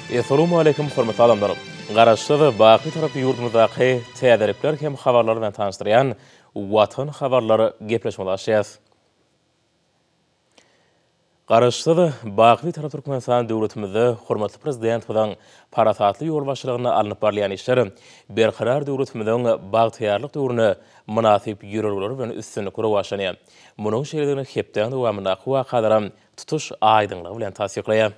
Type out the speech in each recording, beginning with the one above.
Assalamu alaikum hormatly adamlar. Garaşdygy baky tarapy ýurdumyzdaky täzelikler hem habarlar bilen tanışdyrýan Watan Habarlary gepleşmeli. Garaşdygy baky tarap Türkmenistan döwletimizde hormatly prezident bilen parasatly ýol başlygyna alynıp barýan işler berkarar döwletimizden bagtyarlyk döwrüne münasip ýürürler bilen üstünlik guraşanýar. Munyň şeýlerini hepden dowamyndaky wakadaram tutuş aýdynlygy bilen tasdiklaýar.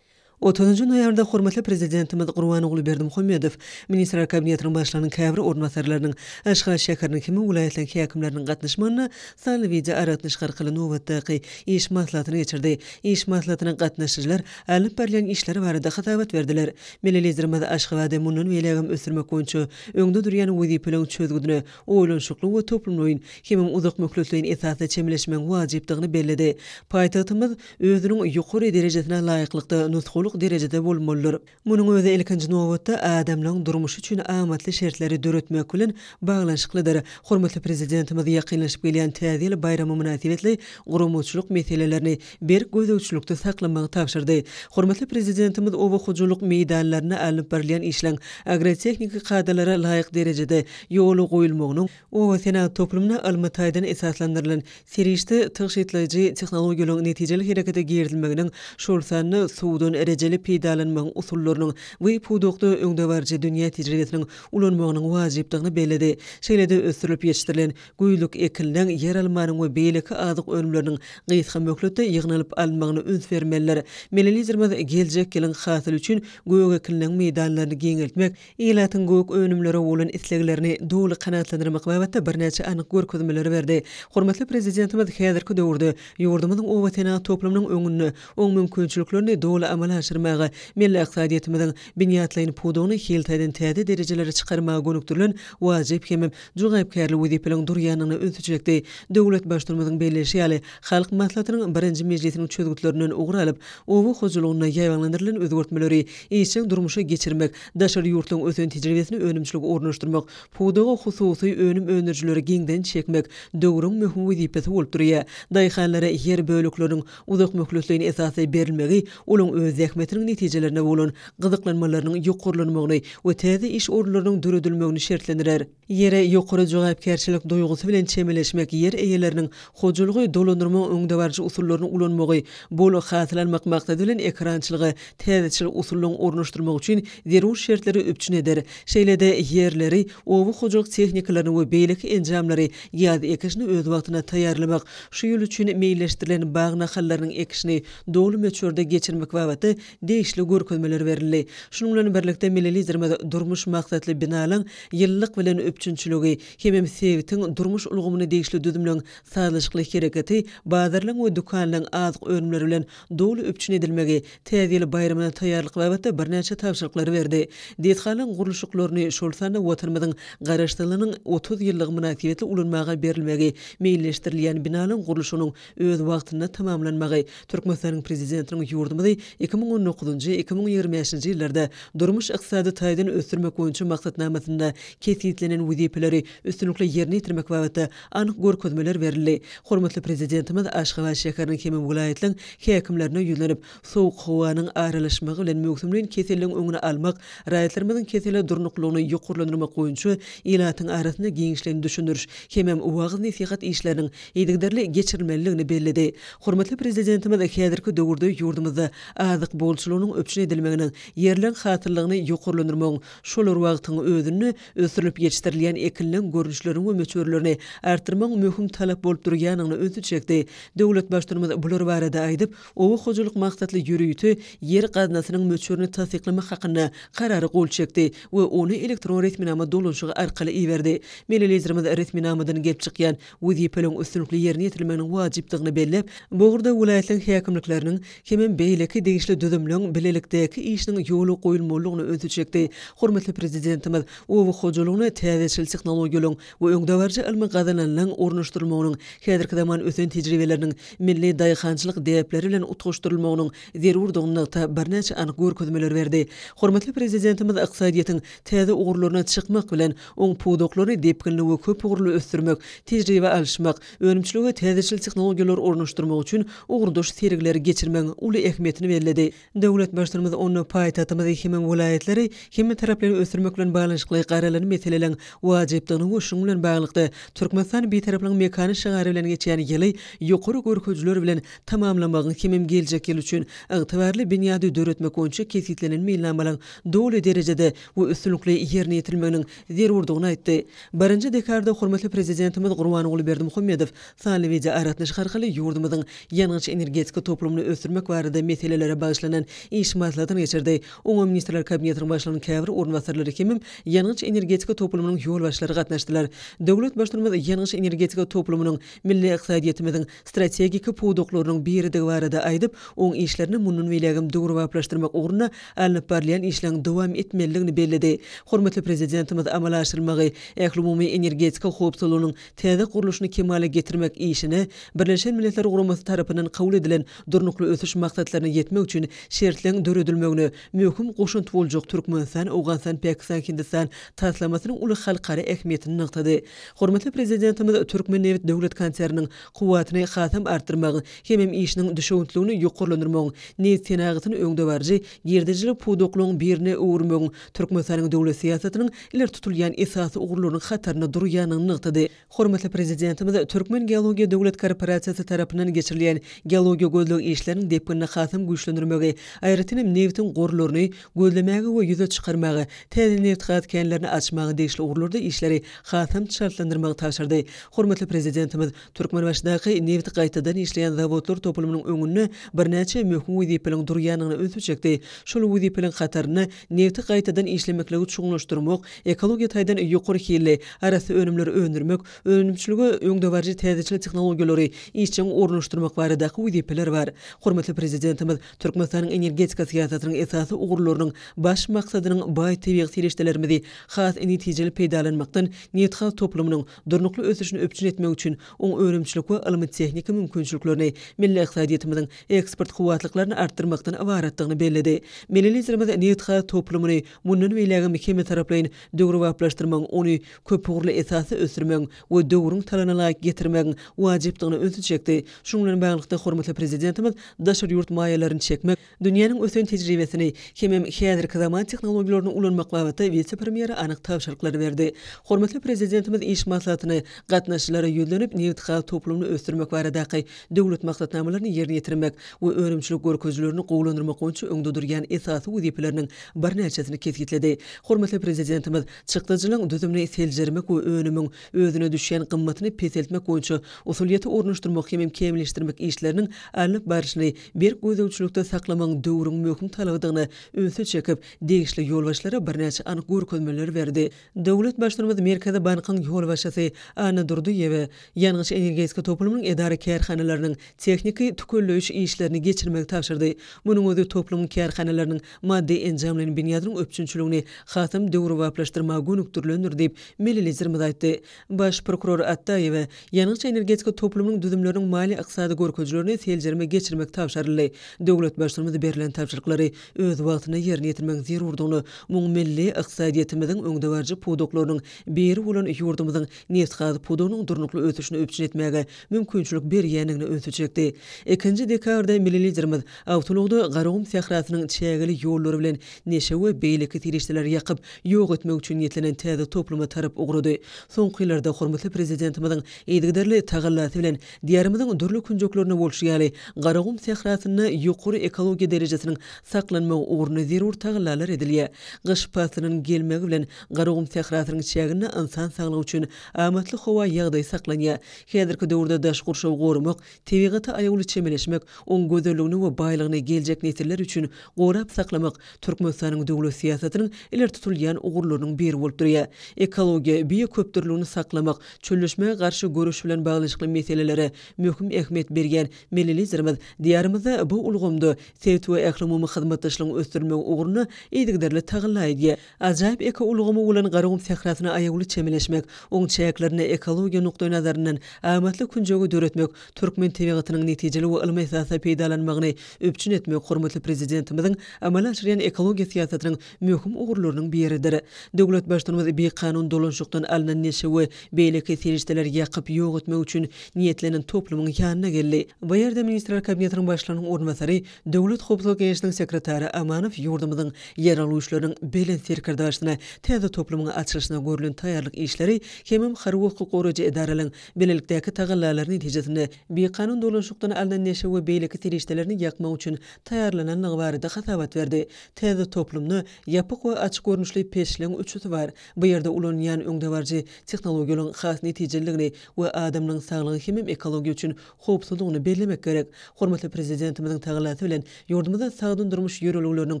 30 noýabrda hormatly prezidentimiz Gurbanogly Berdimuhammedow ministrler kabinetiniň başlygynyň käbir ornatyrlarynyň Aşgabat şäheriniň kimi vilayatlanyň häkimleriniň gatnaşmagyna sanly video aratnyş garkyly nowatdaky iş maslahatyny geçirdi. İş maslahatyna gatnaşyjylar alyp berýän işleri barada hatabat berdiler. Melelizirmede Aşgabatda munun welegim ösürmek boýunça öňde durýan wezipeleň çözgüdüne oýlanşykly we toplumyň hemem uzak möhletliğin esasy çemleşmeň wajypdygyny bellidi. Paýtagtymyz özüniň ýokary derejesine laýyklykda nusxul derecede bolmalydyr. Munyň özi ilkinji nowatda adamlaryň durmuşy üçin amatly şertleri döretmek bilen baglanşyklydyr. Hormatly prezidentimiz ýakynlaşyp gelýän täze ýyl bayramy münasibetli gurumçyluk meselelerini bir gözegçilikde saklamagy tapşyrdy. Hormatly prezidentimiz owa hujuluk meýdanlaryna alyp berilýän işleň agrotehnika kadalara laýyk derecede ýoly goýulmagynyň owa sena toplumyna almatydan esaslandyrylan serişde tygyşytlaýjy tehnologiýalaryň netijeli herekete girdilmeginiň şol sanly suwdan ereceli peýdalanmagyň usullarynyň we pudokda öňde barjy dünýä tejribesiniň ulanmagynyň wajypdygyny bellidi. Şeýlede ösürilip ýetişdirilen güýlük ekilden yer almanyň we beýleki azyk önümleriniň gysga möhletde ýygnalyp almagyny üns bermeliler. Melelizirmede geljek ýylyň hasyl üçin göýük ekilden meýdanlaryny geňeltmek, ýylatyň göýük önümleri bolan isleglerini doly kanatlandyrmak babatda birnäçe anyk görkezmeleri berdi. Hormatly prezidentimiz häzirki döwürde ýurdumyzyň owa tena toplumynyň öňünde oň mümkinçiliklerini doly amala aşyrmagy, milli iqtisadiyetimiziň binýatlaryny pudugyny hiltaýdan täze derejelere çykarmagy gönükdirilen wajyp hemem jugaýpkärli wezipeleň durýanyny öňsüçekdi. Döwlet başlygymyzyň belleşi ýaly halk maslahatynyň birinji mejlisiniň çözgütlerinden ugur alyp, owa hojulugyna ýaýwanlandyrylan özgertmeleri işiň durmuşa geçirmek, daşary ýurtlaryň ösen tejribesini önümçilik ornaşdyrmak, puduga hususy önüm önerjileri giňden çekmek döwrüň möhüm wezipesi bolup durýar. Daýhanlara ýer bölükleriniň uzak möhletliğine esasy berilmegi olaň öz zähmetiniň netijelerine bolan gyzyklanmalarynyň ýokurlanmagyny we täze iş orunlarynyň döredilmegini şertlendirer. Ýere ýokary jogapkärçilik duýgusy bilen çemeleşmek, ýer eýeleriniň hojulugy dolandyrma öňde barjy usullaryny ulanmagy, bolu hasylanmak maksady bilen ekrançylygy täzeçil usullaryň ornaşdyrmak üçin zerur şertleri öpçün eder. Şeýlede ýerleri, owa hojuluk tehnikalaryny we beýleki enjamlary ýa-da ekişini öz wagtyna taýýarlamak, şu ýol üçin meýilleşdirilen bag nahallarynyň ekişini doly möçürde geçirmek babatda değişli görkezmeler berildi. Şunun bilen birlikde Melelizirmede durmuş maksatly binalar ýyllyk bilen öpçünçiligi hemem sevitiň durmuş ulgumyny değişli düzümleň sazlaşykly hereketi bazarlaryň we dukanlaryň azyk önümleri bilen doly öpçün edilmegi täze ýyl bayramagyna taýýarlyk babatda birnäçe tapşyryklary berdi. Diýethalyň gurulşyklaryny şol sany watanymyzyň garaşdyrylynyň 30 ýyllyk münasibetli ulanmaga berilmegi, meýilleşdirilýän binalaryň gurulşynyň öz wagtynda tamamlanmagy Türkmenistanyň prezidentiniň ýurdumyzy 2019-2025 ýyllarda durmuş ykdysady taýdan ösürmek boýunça maksatnamasynda kesitlenen wezipeleri üstünlikle ýerine ýetirmek babatda anyk görkezmeler berildi. Hormatly prezidentimiz Aşgabat şäheriniň hemem vilayatyň häkimlerine ýönelip sowuk howanyň aralaşmagy bilen möhümliň keseliň öňüne almak, raýatlarymyzyň kesele durnuklugyny ýokurlandyrmak boýunça ýylatyň arasyna giňişlerini düşündiriş hemem wagyz nesihat işleriniň ýygdarly geçirilmeliligini bellidi. Hormatly prezidentimiz häzirki döwürde ýurdumyzda azyk bolçulugynyň öpçün edilmeginiň ýerleň hatyrlygyny ýokurlandyrmagyň şolar wagtyň özüni ösürilip ýetişdirilýän ekillen görnüşlerini we möçürlerini artyrmak möhüm talap bolup durýanyny öňsüçekdi. Döwlet başlygymyz bular barada aýdyp, owa hojuluk maksatly ýürüýti ýer gaznasynyň möçürini tasdiklamak hakyna karary gol çekdi we ony elektron resminama dolanşygy arkaly iýerdi. Melelizirmez resminamadan gelip çykýan wezipeleň üstünlikli ýerine ýetirilmeginiň wajypdygyny bellep, bugurda vilayatyň häkimlikleriniň hemem beýleki değişli düzümleň bilelikdäki işiniň ýoly goýulmalygyny öňsüçekdi. Hormatly prezidentimiz owa hojulugyny täze täzeçil teknologiýalaryň we öňdebarjy ilmi gazananyň ornaşdyrylmagynyň häzirki zaman ösen tejribeleriniň milli daýykançylyk däpleri bilen utgaşdyrylmagynyň zerurdygyny birnäçe anyk görkezmeler berdi. Hormatly prezidentimiz ykdysadyýatyň täze ugurlaryna çykmak bilen oň puwdoklaryny depkinli we köp ugurly ösdürmek, tejribe alşmak, önümçiligi täzeçil teknologiýalar ornaşdyrmak üçin ugurdaş serigleri geçirmeň uly ähmiýetini bellädi. Döwlet başlarymyz onu paýtatymyz hem vilayetleri hem taraplaryny ösdürmek bilen baglanyşykly garalany meseleleň wajypdygyny we şuň bilen baglykda Türkmenistan betaraplyň mekany şagary bilen geçýän ýyly ýokary görkezler bilen tamamlamagyny hem geljek ýyl üçin ygtybarly binýady döretmek boýunça kesitlenen meýlanmalar dowly derejede we üstünlikli ýerine ýetilmeginiň zerurdygyny aýtdy. 1-nji dekarda hormatly prezidentimiz Gurbanogly Berdimuhammedow sanly we aratnaşyk arkaly ýurdumyzyň ýanyňçy energetika toplumyny ösdürmek barada meselelere bagyşlanan iş maslahatyny geçirdi. Oňa ministrler kabinetiniň başlygynyň käbir ornwasarlary hem ýanyňçy energetika toplumynyň ýolbaşçylary gatnaşdylar. Döwlet başlarymyz ýanyňçy energetika toplumynyň milli ykdysadyýetimiziň strategik puwdoklarynyň biridigi barada aýdyp, oň işlerini munun welagym dogruwaplaşdyrmak ugruna alnyp barlayan işleň dowam etmeliligini bellidi. Hormatly prezidentimiz amal aşyrmagy, ähli energetika howpsuzlygynyň täze guruluşyny kemale getirmek işini Birleşen Milletler Guramasy tarapyndan kabul edilen durnukly ösüş maksadlaryna ýetmek üçin şertleň döredilmegini möhüm goşunty boljak Türkmenistan, Awganistan, Pakistan, Hindistan taslamasynyň uly halkara ähmiýetini nykdy. Hormatly prezidentimiz Türkmen Neft döwlet konserniniň kuwatyny hasam artdyrmagy hem işiniň düşüwentligini ýokarlandyrmagy, neft tenagytyny öňdebarjy ýerdejilik puwdoklaryň birine öwürmegi Türkmenistanyň döwlet siýasatynyň iler tutulýan esasy ugurlarynyň hataryna durýanyny nykdy. Hormatly prezidentimiz Türkmen Geologiýa döwlet korporasiýasy tarapyndan geçirilýän geologiýa gözlegi işleriniň depkinini hasam güýçlendirmegi, aýratynda neftiň gorlaryny gözlemegi we ýüze çykarmagy, täze neft gatkenlerini açmagy degişli ugurlarda işleri hasam şartlandyrmagy tapşyrdy. Hormatly prezidentimiz Türkmenbaşydaky neft gaýtadan işleýän zawodlar toplumynyň öňünde birnäçe möhüm wezipeleň durýanyny öňe çekdi. Şol wezipeleň hataryny nefti gaýtadan işlemekligi çuňlaşdyrmak, ekologiýa taýdan ýokary hille arasy önümleri öndürmek, önümçiligi öňdebarjy täzeçil teknologiýalary işçiň ornaşdyrmak baradaky wezipeler bar. Hormatly prezidentimiz Türkmenistanyň energetika siýasatynyň esasy ugurlarynyň baş maksadynyň baý tebigy serişdelerimizi has netijeli peýdalanmakdan neft toplumynyň durnukly ösüşini öpçün etmek üçin oň öňümçilik we ilmi tehnika mümkinçiliklerini milli ykdysadyýetimiziň eksport kuwatlyklaryny artdyrmakdan ibaratdygyny bellidi. Milletlerimiz neft toplumyny munun welagym hem taraplaryň dogruwaplaşdyrmagy, ony köp ugurly esasy ösdürmek we döwrüň talanyna getirmek wajypdygyny öňe çekdi. Şuň bilen baglykda hormatly prezidentimiz daşary ýurt maýalaryny çekmek, dünýäniň ösen tejribesini hem häzirki zaman teknologiýalaryny ulanmak babatda vice-premier anyk tapşyryklary berdi. Hormatly prezidentimiz iş maslahatyny gatnaşçylara ýönelenip neft toplumyny ösdürmek baradaky döwlet maksatnamalaryny ýerine ýetirmek we önümçilik görkezlerini gowlandyrmak üçin öňde durýan esasy wezipeleriniň birnäçesini kesgitledi. Hormatly prezidentimiz çykdyjylyň düzümini seljermek we önümiň özüne düşýän gymmatyny peseltmek boýunça usuliýeti ornaşdyrmak hem kemleşdirmek işleriniň alınıp barışyny bir gözlemçilikde saklamaň döwrüň möhüm talabydygyny öňe çekip degişli ýolbaşlara birnäçe anyk görkezmeler berdi. Döwlet başlarymyz Merkezi Bankyň ýolbaşçysy Ana Durduýewe ýanyňçy energetika toplumynyň edara kärhanalarynyň tekniki tükelleýiş işlerini geçirmek tapşyrdy. Munyň özü toplumyň kärhanalarynyň maddi enjamlaryny binýadynyň öpçünçiligini hasam dogruwaplaşdyrmagy gönükdirlendir diýip milletlerimiz aýtdy. Baş prokuror Attaýewe ýanyňçy energetika toplumynyň düzümleriniň mali ykdysady görkezlerini seljerme geçirmek tapşyryldy. Döwlet başlarymyz berilen tapşyryklary öz wagtyna ýerine ýetirmek zerurdygyny, muň milli ykdysadyýetimiziň öňdebarjy puwdoklarynyň beri bolan ýurdumyzyň neft gazy puwdogynyň durnukly ösüşini öpçün etmäge mümkinçilik berýänligini öňe çekdi. 2-nji dekarda milletlerimiz awtologda garagum sahrasynyň çägeli ýollary bilen neşe we beýleki tirişdeler ýakyp ýok etmek üçin ýetlenen täze topluma tarap ugrady. Soňky ýyllarda hormatly prezidentimiziň eýdigderli tagallasy bilen diýarymyzyň dürli künjoklaryna bolşýaly garagum sahrasyny ýokary ekologiýa derejesiniň saklanmagy ugruna zerur tagallar edilýär. Gyş pasynyň gelmegi bilen garagum sahrasynyň çägini insan saglygy üçin amatly howa ýagdaý saklanýar. Häzirki döwürde daş gurşaw gorumak, tebigaty aýaguly çemeleşmek, oň gözelligini we baýlygyny geljek nesiller üçin gorap saklamak Türkmenistanyň döwlet siýasatynyň iler tutulýan ugurlarynyň biri bolup durýar. Ekologiýa, biýokopdurlygyny saklamak, çölleşmege garşy görüş bilen baglanşykly meselelere möhüm ähmiýet berýän milletlerimiz diýarymyzda bu ulgamda sewt we ähli hyzmatdaşlygyny ösdürmek ugruny eýdigderli tagallar edýär. Ajaýyp eka ulgamy bolan garagum sehrasyna aýagly çemeleşmek, oň çäklerini ekologiýa nukdaý nazaryndan amatly kunjogy döretmek, türkmen tebigatynyň netijeli we ilmi esasy peýdalanmagyny öpçün etmek hormatly prezidentimiziň amala aşyran ekologiýa siýasatynyň möhüm ugurlarynyň biridir. Döwlet başlanymy bir kanun dolanşykdan alynan neşe we beýleki serişdeler ýakyp ýok etmek üçin niýetlenen toplumyň ýanyna geldi. Bu ýerde ministrler kabinetining başlanyň ornwasary, döwlet howpsuzlyk kenişiniň sekretary Amanow ýurdumyzyň ýaralywçylarynyň belen serkerdaşyna täze toplumyň açylyşyna görülen taýýarlyk işleri hemem harby hukuk goraýjy edaralaryň belelikdäki tagallalary netijesinde bir kanun dolanşykdan alynan neşe we beýleki serişdelerini ýakmak üçin taýýarlananlygy barada hasabat berdi. Täze toplumny ýapyk we açyk görnüşli peşleň üçüsi bar. Bu ýerde ulanýan öňde barjy tehnologiýalaryň has netijeligini we adamyň saglygy hemem ekologiýa üçin howpsuzlygyny bellemek gerek. Hormatly prezidentimiziň taýlasy bilen ýurdumyzda sagdyn durmuş ýöreligleriniň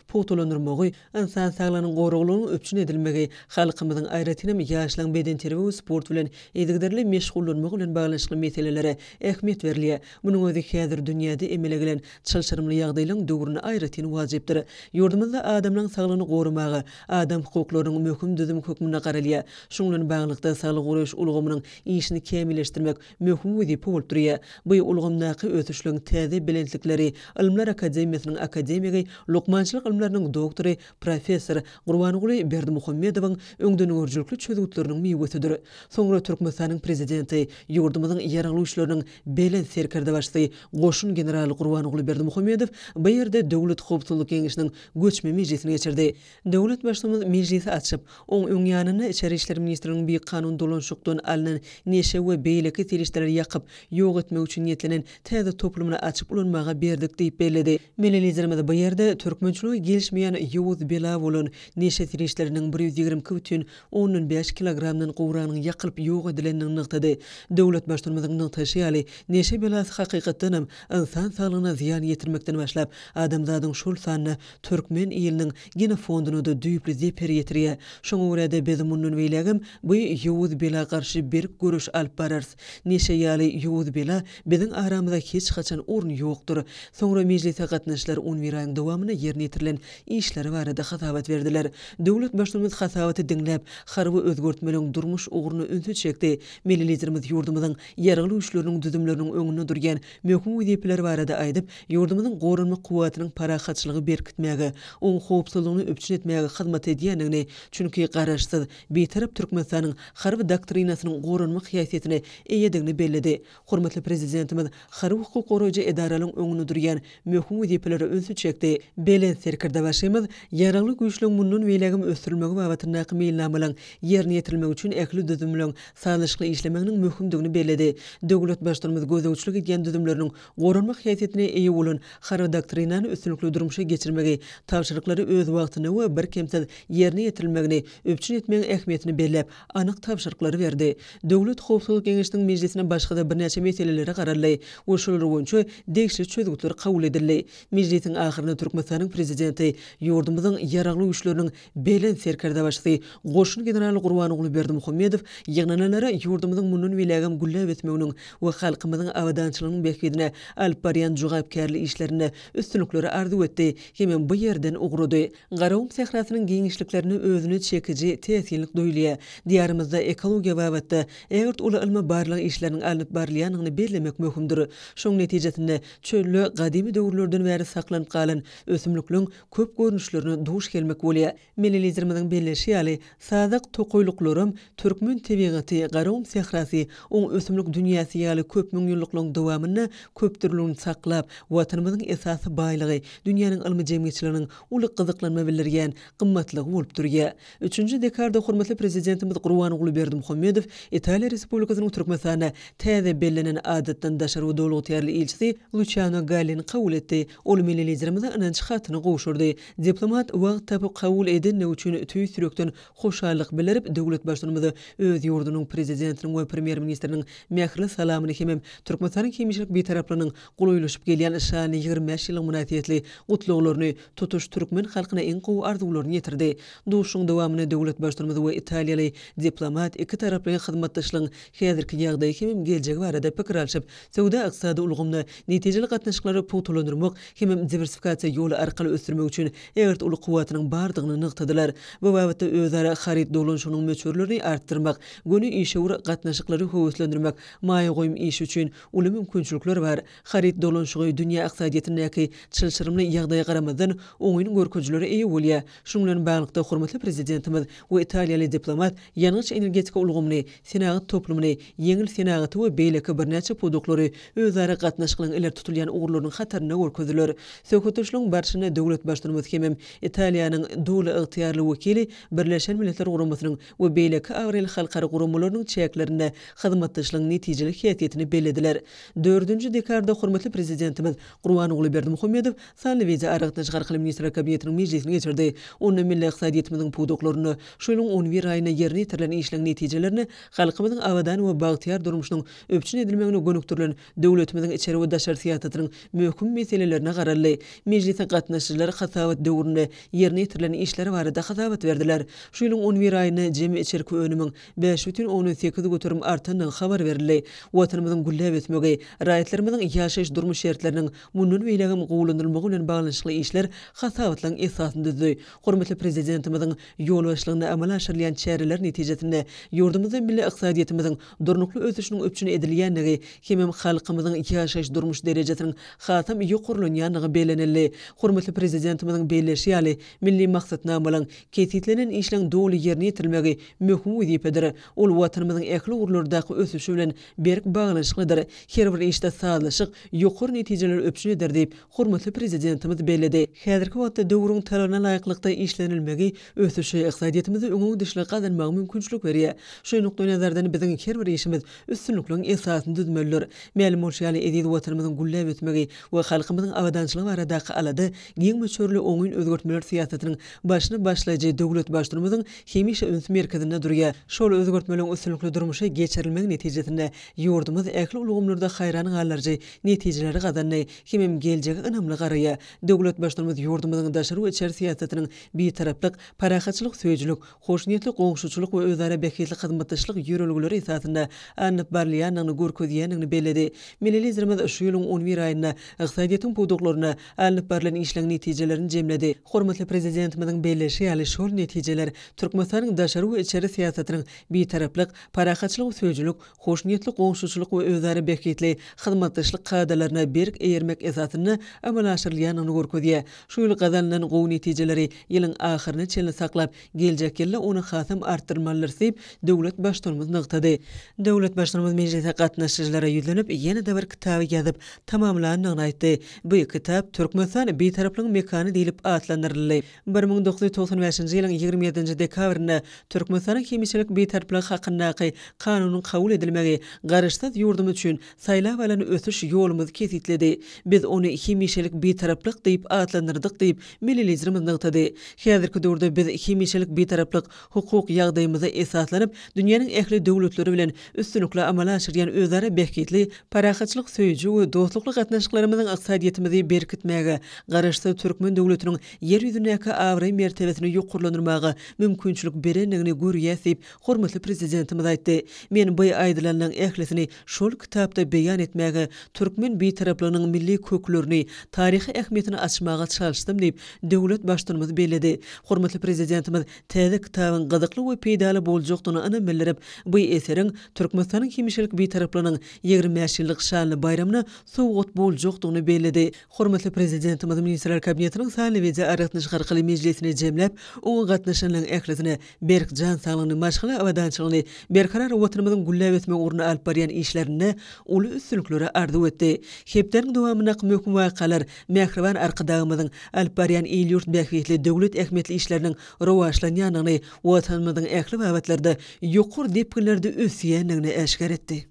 puwtulandyrmagy, insan saglygynyň goruglygynyň öpçün edilmegi, halkymyzyň aýratynam ýaşlaryň beden terbiýe we sport bilen edigderli meşgullanmagy bilen baglanşykly meselelere ähmiýet berilýär. Munyň özi häzir dünýäde emele gelen çylşyrymly ýagdaýlaryň döwrüne aýratyn wajypdyr. Ýurdumyzda adamlaryň saglygyny gorumagy, adam hukuklarynyň möhüm düzüm hökmüne garalýar. Şoň bilen baglykda saglyk goraýyş ulgamynyň işini kämilleşdirmek möhüm wezipe bolup durýar. Bu ulgamdaky ötüşlüň täze bilendlikleri Ilmlar Akademiýasynyň akademigi, Lukmançylyk ilmläriniň doktory, professor Gurbanogly Berdimuhammedowyň öňden örjülükli çözgütleriniň miwesidir. Soňra Türkmenistanyň prezidenti ýurdumyzyň ýaralywçylarynyň belen serkerde başly goşun generaly Gurbanogly Berdimuhammedow bu ýerde döwlet howpsuzlyk kenişiniň göçme mejlisine geçirdi. Döwlet başlamy mejlisi açyp, oň öňýanyny Içeri işler ministriniň bir kanun dolanşykdan alynan neşe we beýleki serişdeler ýakyp ýok etmek üçin niýetlenen täze toplumyna açyp ulanmaga berdik diýip bellädi. Melelizlerimiz bu ýerde türkmençiligi gelişmeýän ýowuz bela bolan neşe serişleriniň 122,15 kilogramdan gowranyň ýakylyp ýok edilenini nykdydy. Döwlet başlanynyň nyktaşy ýaly neşe belasy hakykatdan insan saglygyna ziýan ýetirmekden başlap adamzadyň şol sanyny türkmen ýylnyň genofonduny da düýpli zeper ýetirýär. Şoňa görä de biz munun beýlegim bu ýowuz bela garşy bir görüş alyp barars. Neşe ýaly ýowuz bela biziň aramyzda hiç haçan orun ýokdur. Soňra mejlise gatnaşyklар unwiraýyň dowamyna ýerine ýetirilen işleri barada hasabat berdiler. Döwlet başlanymy hasabaty diňläp, harby özgörtmeliň durmuş uguruny ünsüz çekdi. Melelizlerimiz ýurdumyzyň ýaraly üçleriniň düzümleriniň öňünde durýan möhüm wezipeler barada aýdyp, ýurdumyzyň gorunma kuwatynyň parahatçylygy berkitmäge, oň howpsuzlygyny öpçün etmäge hyzmat edýändigini, çünki garaşsyz betarap Türkmenistanyň harby doktrinasynyň gorunma hyýasyetine eýedigini belledi. Hormatly prezidentimiz harby hukuk goraýjy edaralyň öňünde durýan möhüm wezipeleri ünsüz çekdi. Belen serkerde başymyz ýaraly güýçlüň mundan beýlegim ösürilmegi babatynda meýilnamalaryň ýerine ýetirilmegi üçin ähli düzümlüň sağlyşly işlemeginiň möhümdigini belledi. Döwlet başlanymy gözegçilik edýän düzümleriniň gorunma hyýasyetine eýe bolan harby doktrinany üstünlikli durmuşa geçirmegi, tapşyryklary öz wagtyna we bir kemsiz ýerine ýetirilmegini öpçün etmegiň ähmiýetini belläp, anyk tapşyryklary berdi. Döwlet howpsuzlyk kenişiniň mejlisine başga bir näçe meselelere garaldy. Şolar boýunça degişli çözgütler kabul edildi. Mejlisiň ahyrynda Türkmenistanyň prezidenti ýurdumyzyň ýaraly güýçleriniň belen serkerde başly goşun generaly Gurbanogly Berdimuhammedow ýygnananlara ýurdumyzyň munun beýlegim güllep etmeginiň we halkymyzyň awadançylygynyň bekledine alyp barýan jogapkärli işlerine üstünlikleri arzu etdi. Hemem bu ýerden ugrady. Garawum sehrasynyň giňişliklerini özüne çekici tesirlik doýulýar. Diýarymyzda ekologiýa babatda eger uly ilmi barlyk işleriniň alyp barylýanyny bellemek möhümdir. Şoň netijesinde çöllü gadymy döwürlerden bäri saklanyp galan ösümlikliň köp görnüşlerini duş gelmek bolýar. Melelizlerimiziň belleşi ýaly sadyk tokoýluklarym türkmen tebigaty, garawum sehrasy, oň ösümlik dünýäsi ýaly köp müň ýyllyklyň dowamyny köpdürlüğini saklap, watanymyzyň esasy baýlygy, dünýäniň ilmi jemgyýetçiliginiň uly gyzyklanma bildirýän gymmatlygy bolup durýar. 3-nji dekarda hormatly prezidentimiz Gurbanogly Berdimuhammedow Italiýa Respublikasynyň Türkmenistana täze bellenen adatdan daşary we dowlat ýerli elçisi Luciano Gallini kabul etdi. Ol melelizlerimize inanç hatyny gowşurdy. Diplomat wagt tapyp kabul edilmegi üçin tüý sürekden hoşallyk bildirip, döwlet başlanymy öz ýurdunyň prezidentiniň we premier ministriniň mähirli salamy hemem Türkmenistanyň hemişilik betaraplygynyň gulaýlaşyp gelýän şany 25 ýylyň münasibetli gutluglaryny tutuş türkmen halkyna iň gowy arzularyny ýetirdi. Duşuň dowamyny döwlet başlanymy we Italiýaly diplomat iki taraply hyzmatdaşlygyň häzirki ýagdaýy hemem geljegi barada pikir alşyp, sowda ykdysady ulgamyny netijeli gatnaşyklary puwtulandyrmak hemem diversifikasiýa ýoly arkaly ösürmek üçin egert uly kuwatynyň bardygyny nykdydylar. Bu babatda özara xarit dolanışynyň möçürlerini artdyrmak, göni işewr gatnaşyklary höwüslendirmek, maýa goýum iş üçin uly mümkinçilikler bar. Xarit dolanışygy dünýä ykdysadyetindäki çylçyrymly ýagdaýa garamadan oňyň görkezleri eýe bolýar. Şuň bilen baglykda hormatly prezidentimiz we Italiýaly diplomat ýanyç energetika ulgamyny, senagat toplumyny, ýeňil senagaty we beýleki birnäçe puduklary özara gatnaşyklaryň iler tutulýan ugurlarynyň hataryna görkezdiler. Söhbetleşiň barşyna döwlet başlanymy hemem Italiýanyň dowla ygtyýarly wekili Birleşen Milletler Guramasynyň we beýleki awrel halkary guramalarynyň çäklerinde hyzmatdaşlygyň netijeli häsiýetini belediler. 4-nji dekarda hormatly prezidentimiz Gurban ogly Berdimuhammedow sanly weze aragatnaşyk arkaly ministrler kabinetiniň mejlisine geçirdi. Onu milli ykdysadyetimiziň puduklaryny, şoýluň 11 aýyna ýerine ýetirilen işleň netijelerini halkymyzyň awadan we bagtyar durmuşynyň öpçün edilmegine gönükdirilen döwletimiziň içeri we daşary siýasatynyň möhüm meselelerine garaldy. Mejlise gatnaşyjylar hasawat döwründe ýerine ýetirilen işleri barada hasawat berdiler. Şoýluň 11 aýyna jemi içerki önümiň 5,18 göterim artandan habar berildi. Watanymyzyň güllep etmegi, raýatlarymyzyň ýaşaýyş durmuş şertleriniň mundan beýlegem gowlandyrylmagy bilen baglanşykly işler hasawatlaryň esasyndadyr. Hormatly prezidentimiziň ýol başlygyna amal aşyrylýan çäreler netijesinde ýurdumyzyň milli ykdysadyetimiziň durnukly ösüşiniň öpçüne edilýänligi hemem halkymyzyň ýaşaýyş durmuş derejesiniň hasam ýokurlanýanlygy belenildi. Hormatly prezidentimiziň beýleşýäli milli maksatnamalyň kesitlenen işleň dowly ýerine ýetirilmegi möhüm wezipedir. Ol watanymyzyň ähli ugurlardaky ösüşi bilen berk baglanşyklydyr. Her bir işde sazlaşyk ýokur netijeler öpçüne eder diýip hormatly prezidentimiz beledi. Häzirki wagtda döwrüň talabyna laýyklykda işlenilmegi ösüşi ykdysadyetimizi öňüň dışly gadanmagy mümkinçilik berýär. Şoý nokta nazardan biziň her bir işimiz üstünlükliň esasyny düzmelidir. Mälim bolýaly edil watanymyzyň güllep etmegi we halkymyzyň awadançylygy baradaky alady giň möçürli oňyň özgertmeler siýasatynyň başyny başlaýjy döwlet başlygymyzyň hemişe öňsü merkezinde durýar. Şol özgertmeleň üstünlükli durmuşa geçirilmegi netijesinde ýurdumyz ähli ulgamlarda haýranyň alarjy netijeleri gadanny hemem geljegi önümli garaýar. Döwlet başlygymyz ýurdumyzyň daşary we içeri siýasatynyň bitaraplyk, parahatçylyk, söýjülük, hoşnýetlik, goňşuçylyk we özara beketlik hyzmatdaşlyk ýöreligleri esasynda Alnyp barlýanyny görkezýänligini beledi. Millilizrimiz şu ýylyň 11 aýynda ykdysadyetiň puduklaryna alnyp barilen işleň netijelerini jemledi. Hormatly prezidentimiziň belleşýäli şol netijeler Türkmenistanyň daşary we içeri siýasatynyň bitaraplyk, parahatçylyk, söýjülük, hoşnýetlik, goňşuçylyk we özara beketlik hyzmatdaşlyk kadalaryna berk eýermek esasyny amal aşyrylýanyny görkezýär. Şu ýyl gazanlanan gowy netijeleri ýylyň ahyryna çenli saklap, geljek ýylda ony hasam artdyrmalylar diýip döwlet başlygymyz nykdady. Döwlet başlygymyz mejlise gatnaşyjylara ýüzlenip ýene de bir kitaby ýazyp tamamlanyny aýtdy. Bu kitap Türkmenistan beýtaraplygyň mekany diýilip atlandyryldy. 1995-nji ýylyň 27-nji dekabrynda Türkmenistanyň hemişelik beýtaraplygy hakyndaky kanunyň kabul edilmegi garaşsaz ýurdum üçin saýlap alan ösüş ýolumuzy kesitledi. Biz ony hemişelik beýtaraplyk diýip atlandyrdyk diýip millilizrimiz nykdady. Häzirki döwürde biz hemişelik beýtaraplyk hukuk ýagdaýymyza esaslanyp dünýäniň ähli döwletleri bilen üstünlikle amal aşyrýan özara beketli, parahatçylyk, söýjü we dostlukly gatnaşyklarymyzyň ykdysadyetimizi berkitmäge, garaşsaz türkmen döwletiniň ýer ýüzündäki awry mertebesini ýokurlandyrmagy mümkinçilik berenligini görýäs diýip hormatly prezidentimiz aýtdy. Men bu aýdylanyň ählisini şol kitapda beýan etmäge, türkmen beýtaraplygynyň milli köklerini, taryhy ähmiýetini açmaga çalışdym diýip döwlet başlygymyz beledi. Hormatly prezidentimiz täze kitabyň gyzykly we peýdaly boljakdygyny ana bildirip, bu eseriň Türkmenistanyň hemişelik beýtaraplygynyň 25 ýyllyk şanly bayramyna sowgat boljakdygyny beledi. Hormatly prezidentimiz ministrler kabinetiniň sanly weze aragatnaşyk arkaly mejlisine jemläp, oňa gatnaşanlaryň ählisine berk jan saglygyny, maşgala awadançylygyny, berkarar watanymyzyň güllep etmek ugruna alyp barýan işlerine uly üstünlikleri ardy etdi. Hepdeniň dowamyna möhüm wakalar, mähriban arkadagymyzyň alyp barýan ýurt bähwetli döwlet ähmiýetli işleriniň rowaşlanýanyny, watanymyzyň ähli wagtlarda ýokur depkinlerde ösýänligini eşkar etdi.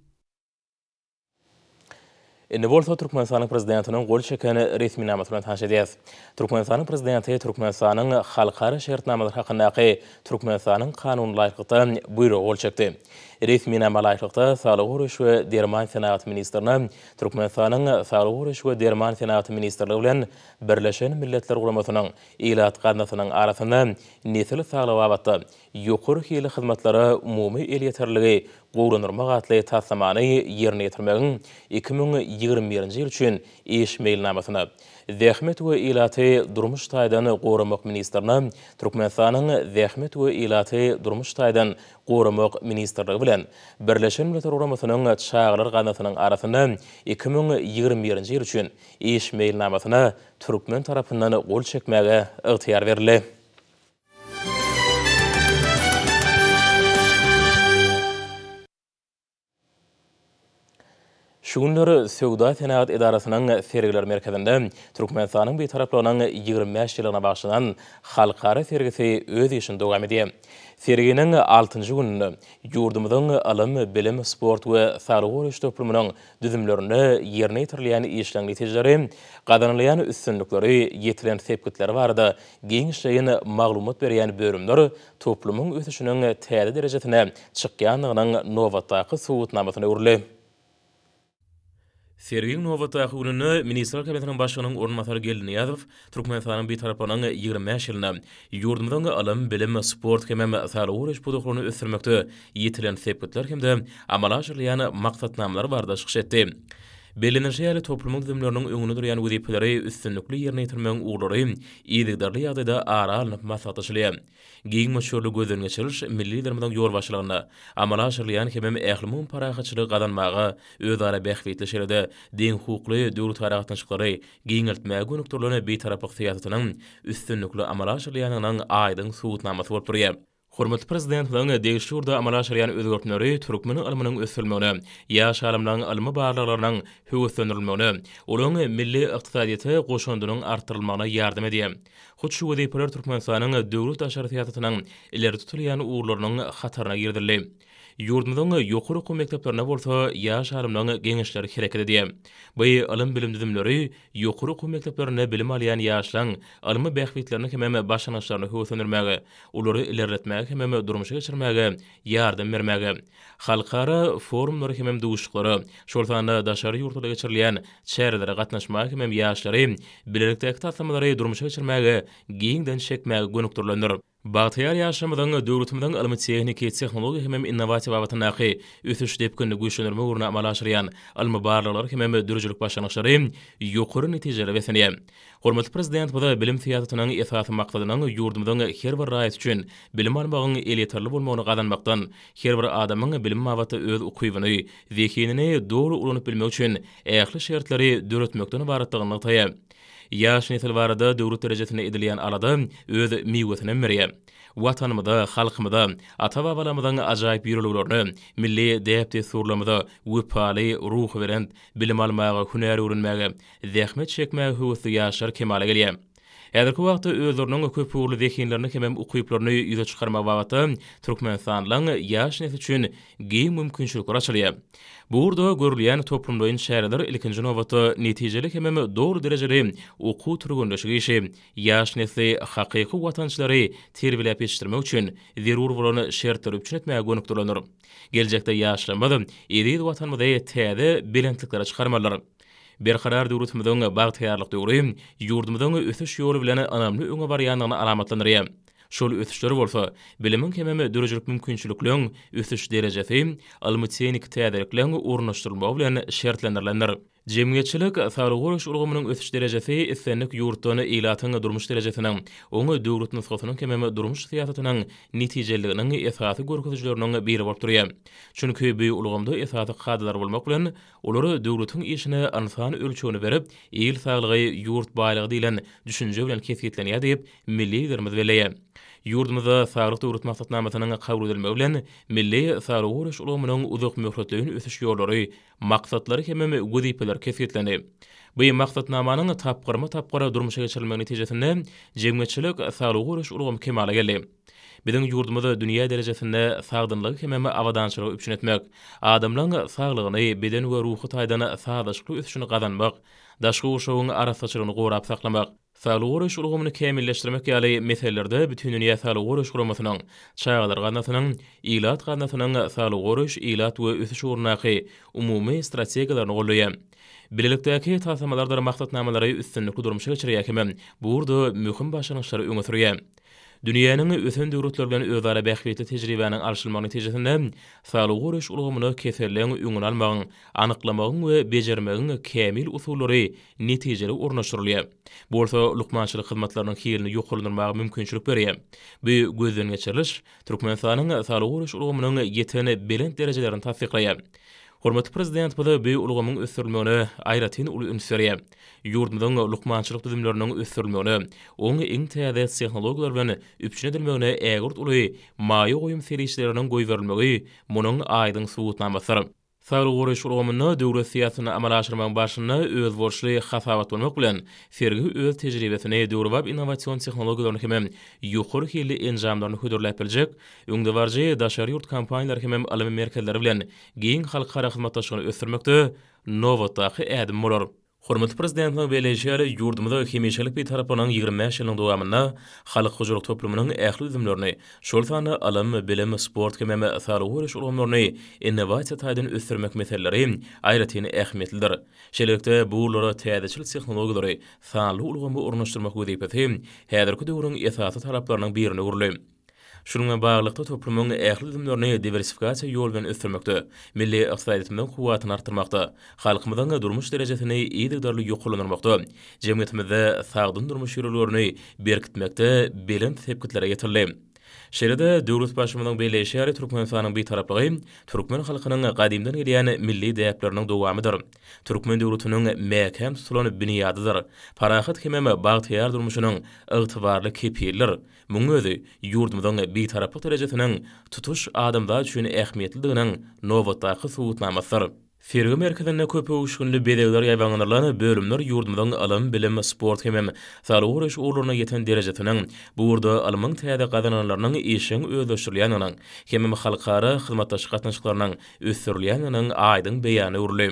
Indi bolsa Türkmenistanyň prezidentiniň gol çekeni resmi nämet bilen tanış edýäs. Türkmenistanyň prezidenti Türkmenistanyň halkara şertnamalar hakyndaky Türkmenistanyň kanuny laýyklygyna buyruk gol çekdi. resmi namalaşykda Sağlyk Uruş we Derman Senaat Ministrine Türkmenistanyň Sağlyk Uruş we Derman Senaat Ministrligi bilen Birleşen Milletler Guramasynyň ýylat ganatynyň arasynda nesil sağlyk abatda ýokary hili hyzmatlary umumy el ýeterligi gowranyrmak atly taslamany ýerine ýetirmegiň 2021-nji ýyl üçin iş meýilnamasyny Zähmet we ýylaty durmuş taýdany gowramak ministrine Türkmenistanyň Zähmet we ýylaty durmuş taýdan gowramak ministrligi bilen Birleşen Milletler Guramasynyň çağlar ganatynyň arasynda 2021-nji ýyl üçin iş meýilnamasyna Türkmen tarapyndan gol çekmäge ygtyýar berildi. Şu günleri Söwda Senaat Edarasynyň sergiler merkezinde Türkmenistanyň bir taraplarynyň 25 ýylyna başlanan halkara sergisi öz işini dowam edýär. Serginiň 6-njy gününde ýurdumyzyň alymy, bilim, sport we sağlyk uruş toplumynyň düzümlerini ýerine ýetirilýän işleň netijeleri, gazanylýan üstünlikleri, ýetilen sepkitleri barada geňişleýän maglumat berýän bölümler toplumyň ösüşiniň täze derejesine çykýanlygynyň nowatdaky suwutnamasyna öwrüli. Sergiň nowatdaky gününe Ministrler Kabinetiniň başlygynyň ornmasary geldi ýazyp, Türkmenistanyň bir tarapynyň 25 ýylyna ýurdumyzyň alymy, bilim, sport hemem sağlyk uruş puduklaryny ösürmekde ýetilen sepkitler hemde amala aşyrylýan maksatnamalar barada çykyş etdi. Belenirşeýäli toplumyň düzümleriniň öňüne durýan wezipeleri üstünlikli ýerine ýetirmegiň uglary ýygydarly ýagdaýda ara alynıp maslahatlaşylýar. Giň meşhurly gözden geçiriş milli liderimiň ýol başlygyna amala aşyrylýan hemem ählimin parahatçylygy gadanmagy, özara bähwetli şeýlede deň hukukly döwlet haragatynçylary giňeltmäge gönükdirlerini beýtaraplyk syýasatynyň üstünlikli amala aşyrylýanynyň aýdyň suwutnamasy bolup durýar. Hormatly prezidentiň degişürde amala aşyrýan özgertmeleri türkmen alymynyň ösülmegine, ýaş alimlaryň alymy barlyklarynyň höwetlendirilmegine, olaryň milli ykdysadyýaty goşundynyň artdyrylmagyna ýardam edýär. Hut şu wezipeler Türkmenistanyň döwlet aşary syýasatynyň ileri tutulýan uğurlarynyň hataryna girdiler. Ýurdumyzyň ýokary okuw mekdeplerine bolsa ýaş alimlaryň geňişleri hereket edýär. Bu alym bilim düzümleri ýokary okuw mekdeplerine bilim alýan ýaşlaryň alymy bähwetlerini hemem başlanyşlaryny höwetlendirmäge, olary ilerletmäge hemem durmuşa geçirmäge ýardam bermäge, halkara forumlary hemem duşuklary, şol sanda daşary ýurtlarda geçirilýän çäreleri gatnaşmagy hemem ýaşlary bilerekdäki taslamlary durmuşa geçirmäge, giňden çekmäge gönükdirlendir. Bagtyar ýaşamyzyň döwletimiziň alymy tehnik, tehnologiýa hemem innowativ awatynaky ösüş depkinde güýçlendirme uruna amala aşyrýan alymy barlyklary hemem dürüjlik başlanyşlary ýokary netijeler besenýär. Hormatly prezident bu da bilim syýasatynyň esasy maksadynyň ýurdumyzyň her bir raýat üçin bilim almagyň elýeterli bolmagyny gadanmakdan, her bir adamyň bilim mawaty öz ukuwyny, zekinini dogry ulanyp bilmek üçin ähli şertleri döretmekden ibaratlygyny taýýar. Ýaş nesil barada döwlet derejesine edilýän alada öz miwetine merýär. Watanymyda, halkymyda, ata-babalarymyzyň ajaýyp ýürleglerini, milli däpde surlamyda wüpaly ruh berend bilim almagy, hünär öwrenmäge, zähmet çekmäge höwetli ýaşlar kemale gelýär. Häzirki wagtda özleriniň köp uğurly zekinlerini hemem ukuwyplaryny ýüze çykarmak wagty Türkmenistanyň ýaş nesil üçin giň mümkinçilikler açylýar. Burada görülýän toplumdaýyn şäherler ilkinji nowatda netijeli hemem dogry derejeli okuw türgünleşigi işi ýaş nesli hakyky watançylary terbiýelep ýetişdirmek üçin zerur bolan şertler üçin etmäge gönükdirlenir. Geljekde ýaşlamady eri watanymyzda täze bilentlikler çykarmalar. Berkarar döwletimiziň bagtyarlyk döwri ýurdumyzyň ösüş ýoly bilen anamly öňe barýanyny alamatlandyrýar. Şol ösüşleri bolsa, bilimin hemem dürüjlik mümkinçilikleň ösüş derejesi, alymy tehnik täzelikleň urnaşdyrylmagy bilen şertlendirilýär. Jemgyýetçilik sağlyk uruş urgumynyň ösüş derejesi islenlik ýurtdany ýylatyň durmuş derejesiniň, oňa döwlet nusgatynyň hemem durmuş syýasatynyň netijeleriniň esasy görkezijleriniň biri bolup durýar. Çünki bu ulgamda esasy kadalar bolmak bilen olary döwletiň işine ansan ölçüni berip, ýyl sağlygy ýurt baýlygy diýilen düşünje bilen kesgitlenýär diýip milli liderimiz belläýär. Ýurdumyzda sağlyk döwlet maksatnamasynyň kabul edilmegi bilen milli sağlyk uruş ulgamynyň uzak möhretligini ösüş ýollary, maksatlary hemem wezipeler kesgitlendi. Bu maksatnamanyň tapgara durmuşa geçirilmegi netijesinde jemgyýetçilik sağlyk uruş ulgamy kemale geldi. Biziň ýurdumyzda dünýä derejesinde sagdynlygy hemem awadançylygy üçin etmek, adamlaryň saglygyny, beden we ruhy taýdan sağdaşlyk ösüşini gazanmak, daşky uşagyň arasaçylygyny gorap saklamak, Sağlık uruş ulgamyny kämilleşdirmek ýaly meselelerde bütün dünýä sağlyk uruş guramasynyň, çağlar ganasynyň, ilat ganasynyň sağlyk uruş, ilat we ösüş urnaky umumy strategiýalaryny goldaýar. Bilelikdäki tasamalarda maksatnamalary üstünlikli durmuşa geçirýär bu urda möhüm başlanýyşlary öňe sürýär. Dünýäniň ösen döwletleri bilen özara bähbetli tejribäniň alşylmagy netijesinde sağlyk uruş ulgamyny keserleň öňüne almagyň, anyklamagyň we bejermegiň kämil usullary netijeli ornaşdyrylýar. Bolsa lukmançylyk hyzmatlarynyň hilini ýokurlandyrmagy mümkinçilik berýär. Bu gözden geçiriliş Türkmenistanyň sağlyk uruş ulgamynyň ýeteni belent derejelerini tasdiklaýar. Hormatly prezident bu ulgamyň ösürilmegine aýratyn uly ünsürýär. Ýurdumyň lukmançylyk düzümleriniň ösürilmegine, oňa iň täze tehnologiýalar bilen üpçün edilmegine ägurt uly maýa goýum serişleriniň goý berilmegi munyň aýdyň subutnamasydyr. Sağlyk uruş ulgamyny döwlet siýasatyny amal aşyrmagyň başyna öz borçly hasabat bolmak bilen sergi öz tejribesini döwrüp innowasiýon tehnologiýalaryny hem ýokary hilli enjamlaryny hödürläp biljek, öňde barjy daşary ýurt kompaniýalary hem alamy merkezleri bilen giň halkara hyzmatdaşlygyny ösürmekde nowatdaky ädim bolar. Hormatly prezidentimiň belejýäri ýurdumyzda hemişelik bir tarapynyň 25 ýylyň dowamynda halk hojulyk toplumynyň ähli üzümlerini, şol sany alam, bilim, sport hem sağlyk uruş ulgamlaryny innovasiýa taýdan ösürmek meseleleri aýratyn ähmiýetlidir. Şeýlelikde bu ulara täzeçilik tehnologiýalary sağlyk ulgamy ornaşdyrmak wezipeti häzirki döwrüň esasy talaplarynyň birine uruly. Şununla bağlılıkta toplumyň ähli üzümlerini diversifikasiýa ýol bilen ösürmekde, milli ykdysadyýetimiň kuwatyny artdyrmakda, halkymyzyň durmuş derejesini ýygydarly ýokurlandyrmakda, jemgyýetimizde sagdyn durmuş ýürelerini berkitmekde belent sepkitlere ýetirilýär. Şeýle-de döwlet başlymynyň belleşýäri Türkmenistanyň bir taraplygy türkmen halkynyň gadymdan gelýän milli däpleriniň dowamydyr. Türkmen döwletiniň mäkem tutulan bünýadydyr. Parahat hem bagtyar durmuşynyň ygtybarly kepiller. Muň özi ýurdumyzyň bir taraply derejesiniň tutuş adamlar üçin ähmiýetlidiginiň nowatdaky subutnamasydyr. Fergi merkezinde köpe uşgunly bedegler ýaýbanlaryny bölümler ýurdumyň alam, bilim, sport hem sağlyk uruş urlaryna ýeten derejesiniň bu urda alymyň täze gazananlarynyň işiň özleşdirilýäniň hem halkara hyzmatdaşlyk gatnaşyklarynyň ösürilýäniň aýdyň beýany urly.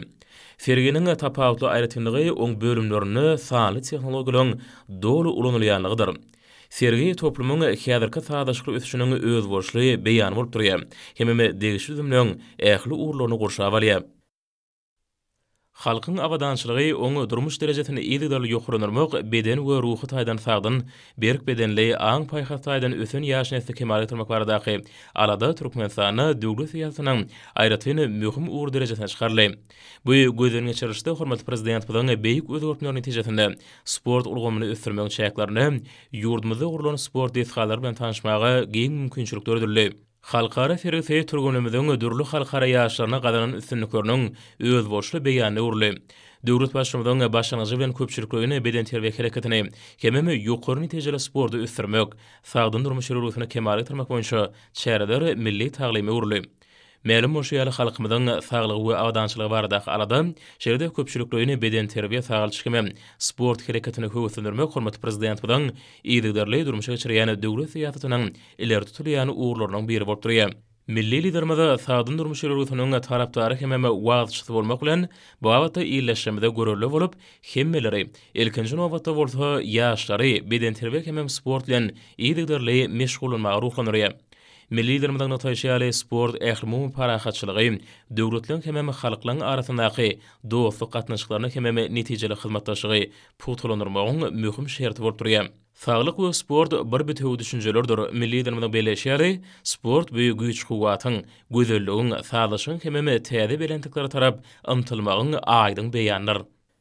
Ferginiň tapawutly aýratynlygy oň bölümlerini sanly tehnologiýalaryň dolu ulanylýanlygydyr. Sergi toplumyň häzirki sadaşlyk ösüşiniň öz borçly beýany bolup durýar. Hem degişli düzümleň ähli urlaryny gurşap alýar. Halkyň awadançylygy oňa durmuş derejesini ýygydarly ýokurlandyrmak beden we ruhy taýdan sagdyn, berk bedenli aň paýhat taýdan ösen ýaş nesli kemal etdirmek baradaky alada Türkmenistana döwlet siýasatynyň aýratyn möhüm ur derejesine çykarly. Bu gözden geçirilişde hormatly prezident bilen beýik özgörtmeler netijesinde sport ulgamyny ösürmek çäklaryny ýurdumyzda gurulan sport desgalary bilen tanışmaga giň mümkinçilikler ödülli. Halkara fergisi turgunumyzyň ödürlü halkara ýaşlaryna gadanan üstünlikleriniň öz borçly beýany urly. Döwlet başlymynyň başlanýagy bilen köpçüliklerini beden terbiýe hereketini hem ýokary netijeli sportda ösürmek, sagdyn durmuş ýürüsini kemal etdirmek boýunça çäreler milli taglimy urly. Mälum bolşýaly halkymyzyň saglygy we awadançylygy baradaky alada şeýle köpçüliklerini beden terbiýe saglyşyky hem sport hereketini höwüslendirmek hormatly prezident bilen ýygydarly durmuşa geçirýän döwlet siýasatynyň ileri tutulýan uğurlarynyň biri bolup durýar. Milli liderimiz sagdyn durmuş ýürüsiniň tarapdary hem wagtçysy bolmak bilen bu awatda ýerleşmede görürli bolup, hemmeleri ilkinji nowatda bolsa ýaşlary beden terbiýe hem sport bilen ýygydarly meşgulanmagy ruhlanýar. Milli liderimiň notaýşaly sport ähli parahatçylygy, döwletleň hem halklaryň arasyndaky dostluk gatnaşyklaryny hem netijeli hyzmatdaşlygy putulandyrmagyň möhüm şerti bolup durýar. Sağlyk we sport bir bütüň düşünjelerdir. Milli liderimiň belleşýäri sport büýük güýç kuwatyň, gözelligiň, sağlaşyň hem täze belentikleri tarap ymtylmagyň aýdyň beýanydyr.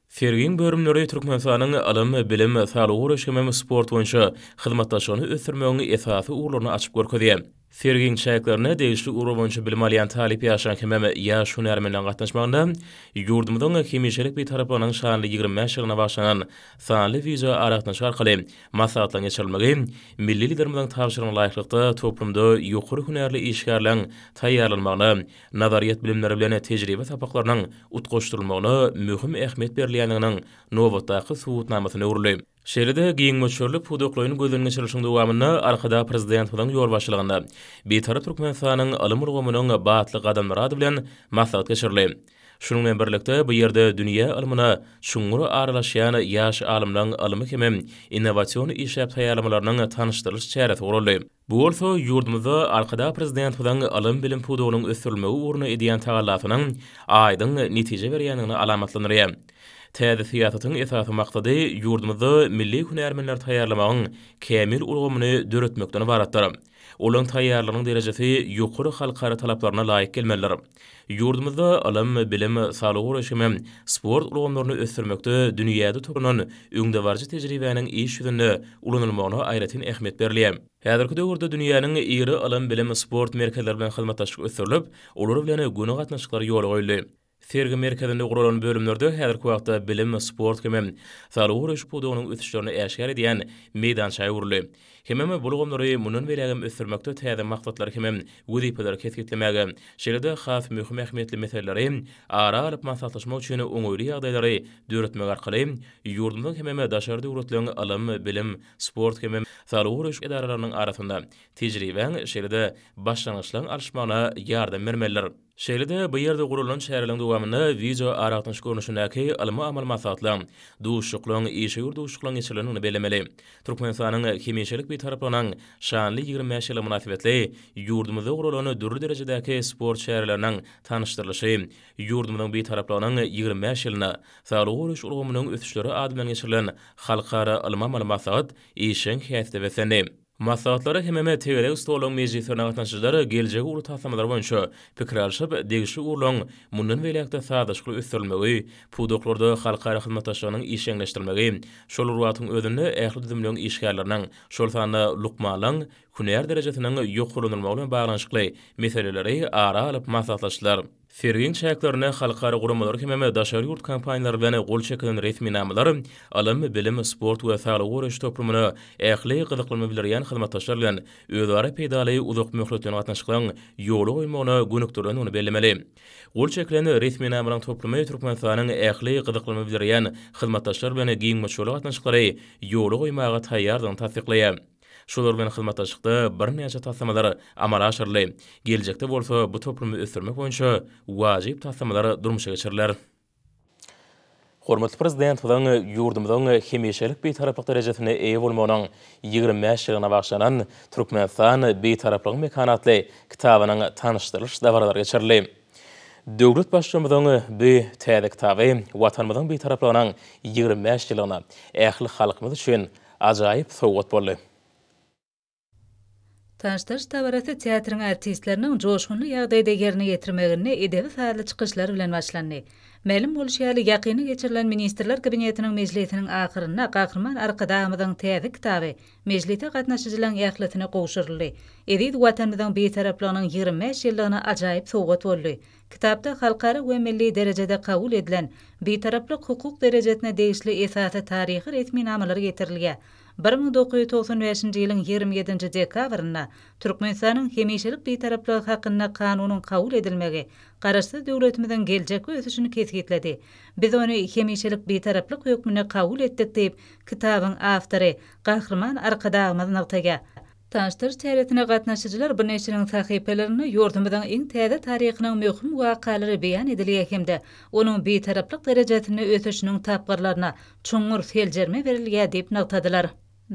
Fergin bölümleri Türkmenistanyň alam, bilim, sağlyk uruş hem sport boýunça hyzmatdaşlygyny ösürmegiň esasy urlaryny açyp görkezýär. Fergin çäklaryna degişli uru boýunça bilim alýan talip ýaşan hem ýaş hunarmenden gatnaşmagynda ýurdumyzyň hemişelik bir tarapynyň şanly 25 ýylyna başlanan sanly wiza aratnaş arkaly maslahatlaryň geçirilmegi milli liderimiň tapşyrygyna laýyklykda toplumda ýokary hunarly işgärleň taýýarlanmagyny, nazariýet bilimleri bilen tejribe sapaklarynyň utgaşdyrylmagyna möhüm ähmiýet berilýändiginiň nowatdaky subutnamasyny urly. Şeýle-de giň möçürlük pudoklygyny gözden geçirişiň dowamynda arkada prezident bilen ýol başlygynda bir tarap Türkmenistanyň alym ulgamynyň batly gadamlary bilen maslahat geçirildi. Şunun bilen birlikde bu ýerde dünýä ilmine şuňgur aralaşýan ýaş alymlaryň alymy hemem innowasion işläp taýýarlamalarynyň tanışdyrylyş çäresi guruldy. Bu bolsa ýurdumyzda arkada prezident bilen alym bilim pudugynyň ösürilmegi uğruna edýän tagallatynyň aýdyň netije berýändigini alamatlanýar. Täze siýasatyň esasy maksady ýurdumyzda milli hünärmenler taýýarlamagyň kämil ulgamyny döretmekden ibaratdyr. Olaň taýýarlygynyň derejesi ýokary halkara talaplaryna laýyk gelmelidir. Ýurdumyzda alym, bilim, saglyk uğraşymy, sport ulgamlaryny ösdürmekde dünýäde toplanan öňdebarjy tejribäniň iş ýüzünde ulanylmagyna aýratyn ähmiýet berilýär. Häzirki döwürde dünýäniň iri alym, bilim, sport merkezleri bilen hyzmatdaşlyk ösdürilip, olar bilen güni gatnaşyklary ýoly goýuldy. Sergi merkezinde guralan bölümlerde häzirki wagtda bilim, sport hemem saglyk uğraşy pudugynyň ötüşlerini äşkar edýän meýdançaý guruldy. Hemem bulgamlary munun belägem ösdürmekde täze maksatlary hemem wezipelere kesgitlemege, şeýle-de has möhüm ähmiýetli meselelere ara alyp maslahatlaşmak üçin oňoýly ýagdaýlary döretmek arkaly ýurdumyň hemem daşary döwletleriniň alym, bilim, sport hemem saglyk uğraşy edaralarynyň arasynda tejribeň şeýle-de başlangyçlaryň alşmagyna ýardam bermeliler. Şeýle-de bu ýerde gurulan şäherleriň dowamyny video aratnaş görnüşindäki alymy amal maksatlaryň, duşuklaryň, işe ýurduşuklaryň geçirilmegini belemeli. Türkmenistanyň hemýeşelik bir taraplanan şanly 25 ýyl münasibetli ýurdumyzda gurulan dürli derejedäki sport şäherleriniň tanışdyrylşy, ýurdumyň bir taraplanan 25 ýylyna saglyk uğraşy ulgamynyň ötüşleri adylan geçirilen halkara alymy amal maksat işiň häsde besendi. Maslahatlary hememe tegele ustalaryň mejlisine gatnaşyjylary geljegi uly taslamalar boýunça pikir alşyp, degişli urlaň mundan welekde sadaşlyk ösdürilmegi, pudoklarda halkara hyzmatdaşlygynyň işleňleşdirilmegi, şol urwatyň özünde ähli düzümlüň işgärleriniň şol sany lukmalaň hünär derejesiniň ýokulanylmagy bilen baglanyşykly meseleleri ara alyp maslahatlaşdylar. Sergiň çäklerini halkara guramalar hememe daşary ýurt kampaniýalary bilen gol çekilen resmi namalar, alym, bilim, sport we saglyk uğraşy toplumyny ähli gyzyklanma bilýän hyzmatdaşlar bilen özara peýdaly uzak möhletden gatnaşyklaryň ýoly goýmagyna gönükdirýän ony bellemeli. Gol çekilen resmi namaryň toplumy Türkmenistanyň ähli gyzyklanma bilýän hyzmatdaşlar bilen giňmeçli gatnaşyklary ýoly goýmaga taýýardygyny tasdikleýär. Şolar bilen hyzmatdaşlykda bir näçe taslamalar amala aşyrly. Geljekde bolsa bu toplumy ösdürmek boýunça wajyp taslamalar durmuşa geçiriler. Hormatly prezident bilen ýurdumyzyň hemýeşelik bir taraplyk derejesine eýe bolmagynyň 25 ýylyna bagşlanan Türkmenistan bir taraplyk mekanatly kitabynyň tanışdyrylyş dabarlary geçirildi. Döwlet başçymyzyň bu täze kitaby watanymyzyň bir taraplygynyň 25 ýylyna ähli halkymyz üçin ajaýyp sowgat boldy. Tanıştırış tabarasy teatrın artistleriniň joşgunly ýagdaýda ýerine ýetirmegini edebi faly çykyşlary bilen başlandy. Ma'lum bolýaly ýakyny geçirilen ministrler kabinetiniň mejlisiniň ahyrynda gahrman arkadamyzyň täze kitaby mejlise gatnaşyjylaryň ýaklysına gowşuruldy. Edip watanymyzyň betaraplygynyň 25 ýyllygyna ajaýyp sowgat boldy. Kitapda halkara we milli derejede kabul edilen betaraplyk hukuk derejesine degişli esasy taryhy resmi namalary getirilýär. 1995-nji ýylyň 27-nji dekabrynda Türkmenistanyň hemýeşelik betaraplygy hakynda kanunyň kabul edilmegi garaşdy döwletimiziň geljek ösüşini kesgitledi. Biz ony hemýeşelik betaraplyk hökmüne kabul etdik diýip kitabyň awtory gahrman arkadagymyz nagtaga. Tanıştırış çäretine gatnaşyjylar bir neçiniň sahypalaryny ýurdumyzyň iň täze taryhynyň möhüm wakalary beýan edilýär hemde onuň betaraplyk derejesini ösüşiniň tapgyrlaryna çoňur seljerme berilýär diýip nagtadylar.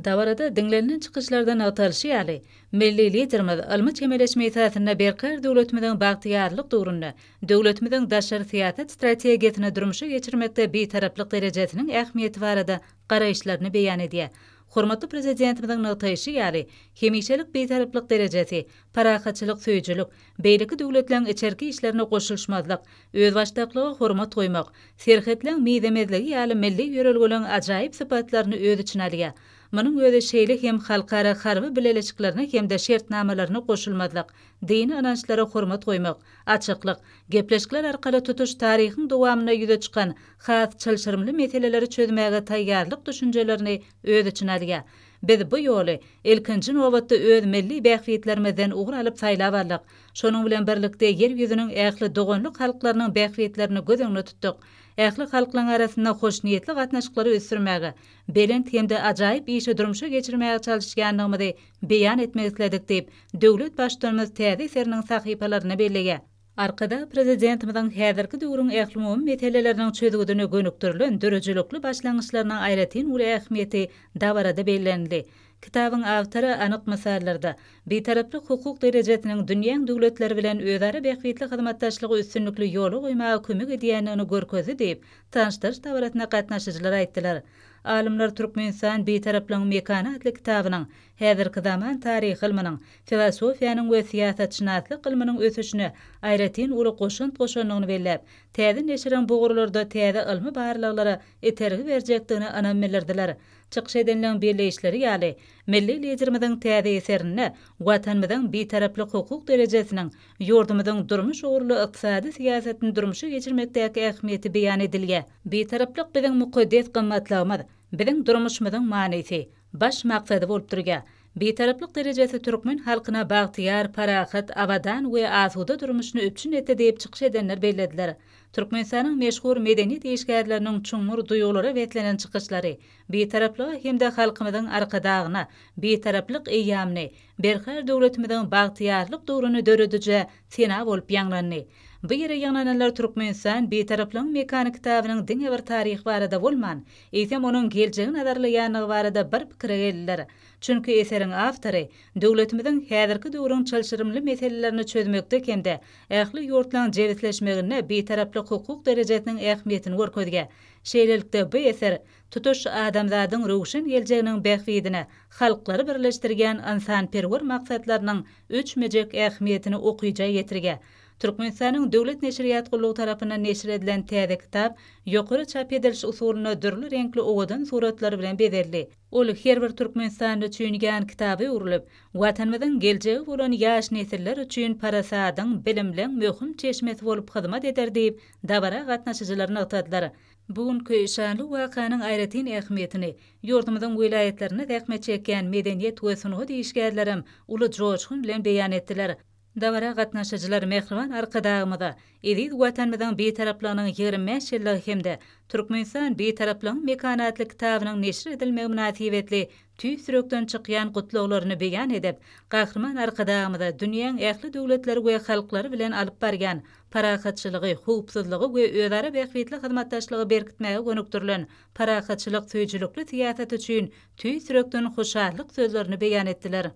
Dawarada dinlenilen çykyşlardan atalşýaly, milli liderimiz almy çemeleşme esasyna berkar döwletimiziň bagtyýarlyk döwründe, döwletimiziň daşary siýasat strategiýasyny durmuşa geçirmekde betaraplyk derejesiniň ähmiýeti barada garaýşlaryny beýan edýär. Hormatly prezidentimizin nagtaýşy ýaly hemýeşelik betaraplyk derejesi, parahatçylyk söýjülük, beýleki döwletleriň içerki işlerine goşulşmazlyk, öz başdaklyga hormat goýmak, serhetleň miýdemezligi ýaly milli ýörelgeleň ajaýyp sypatlaryny öz içine alýar. Munyň özi şeýle hem halkara harby bileleşiklerine hem de şertnamalaryna goşulmazlyk, dini anançlara hormat goýmak, açyklyk, gepleşikler arkaly tutuş taryhyň dowamyna ýüze çykan has çylşyrymly meseleleri çözmäge taýýarlyk düşünjelerini öz içine alýar. Biz bu ýoly ilkinji nowatda öz milli bähwiyetlerimizden ugur alyp saýlap aldyk. Şonuň bilen birlikde yer ýüzüniň ähli dogonlyk halklarynyň bähwiyetlerini göz öňüne tutdyk. Ähli halklaryň arasynda hoş niýetli gatnaşyklary ösdürmäge, belent hemde ajaýyp işe durmuşa geçirmäge çalışýanlygymyzy beýan etmek isledik diýip döwlet başçymyz täze eseriniň sahypalaryna belleýär. Arkada prezidentimizin häzirki döwrüň ähli meseleleriniň çözügüne gönükdirilen dörejilükli başlangyçlarynyň aýratyn uly ähmiýeti dabarada bellenildi. Kitabyň awtory anyk meselelerinde betaraplyk hukuk derejesiniň dünýäň döwletleri bilen özara bähwitli hyzmatdaşlygy üstünlikli ýoly goýmagy kömek edýändigini görkezdi diýip tanışdyryş dabaratyna gatnaşyjylar aýtdylar. Alimler Türkmenistan betaraplygyň mekany adly kitabynyň häzirki zaman taryhy ilminiň, filosofiýanyň we siýasatçynaslyk ilminiň ösüşine aýratyn uly goşundygyny bellep, täze neşiren bugurlarda täze ilmi barlyklara etergi berjekdigini anam bildirdiler. Çykyş edilen birleşleri ýaly milli liderimiziň täze eserine watanymyzyň betaraplyk hukuk derejesiniň ýurdumyzyň durmuş ugurly ykdysady siýasatyny durmuşa geçirmekdäki ähmiýeti beýan edilýär. Betaraplyk biziň mukaddes gymmatlygymyz, biziň durmuşymyzyň manysy, baş maksady bolup durýar. Betaraplyk derejesi türkmen halkyna bagtyar, parahat, awadan we asuda durmuşyny öpçün etdi diýip çykyş edenler bellediler. Türkmenistanyň meşhur medeniýet işgärleriniň çuňmur duýulary wetlenen çykyşlary betaraplygy hemde halkymyzyň arkadagyna, betaraplyk eýamyny, berhär döwletimiziň bagtyarlyk döwrüni döredije sena bolup ýanglandy. Bu ýere ýanglananlar Türkmenistan betaraplygyň mekany kitabynyň diňe bir taryhy barada bolman, eýsem onuň geljegi nazarlaýanyny barada bir pikire geldiler. Çünki eseriň awtory döwletimiziň häzirki döwrüň çalşyrymly meselelerini çözmekde hemde ähli ýurtlaryň jewitleşmegine betaraplyk hukuk derejesiniň ähmiýetini görkezýär. Şeýlelikde bu eser tutuş adamzadyň rowşan geljeginiň bähwidine halklary birleşdirgen insanperwer maksatlarynyň öçmejek ähmiýetini okuyja ýetirýär. Türkmenistanyň döwlet neşriýat gullugy tarapyndan neşir edilen täze kitap ýokary çap ediliş usulyna dürli renkli owadan suratlar bilen bezelli. Ol her bir Türkmenistanda çüýngen kitaby urulyp, watanymyzyň geljegi bolan ýaş nesiller üçin parasadyň bilimliň möhüm çeşmesi bolup hyzmat eder diýip dabara gatnaşyjylar nagtadylar. Bugünkü şanly wakanyň aýratyn ähmiýetini ýurdumyzyň wilayetlerine tähmet çeken medeniýet we sunugy işgärlerim uly joşgyn bilen beýan etdiler. Dabara gatnaşyjylar mehriban arkadagymyda edid watanymyzyň betaraplygynyň 25 ýyllygy hemde Türkmenistan betaraplygyň mekany adly kitabynyň neşir edilmegi münasibetli tüý sürekden çykýan gutluglaryny beýan edip, gahrman arkadagymyda dünýäň ähli döwletleri we halklary bilen alyp bargan parahatçylygy, hukupsuzlygy we özara bähwitli hyzmatdaşlygy berkitmäge gönükdirilen parahatçylyk söýjülükli siýasat üçin tüý sürekden hoşarlyk sözlerini beýan etdiler.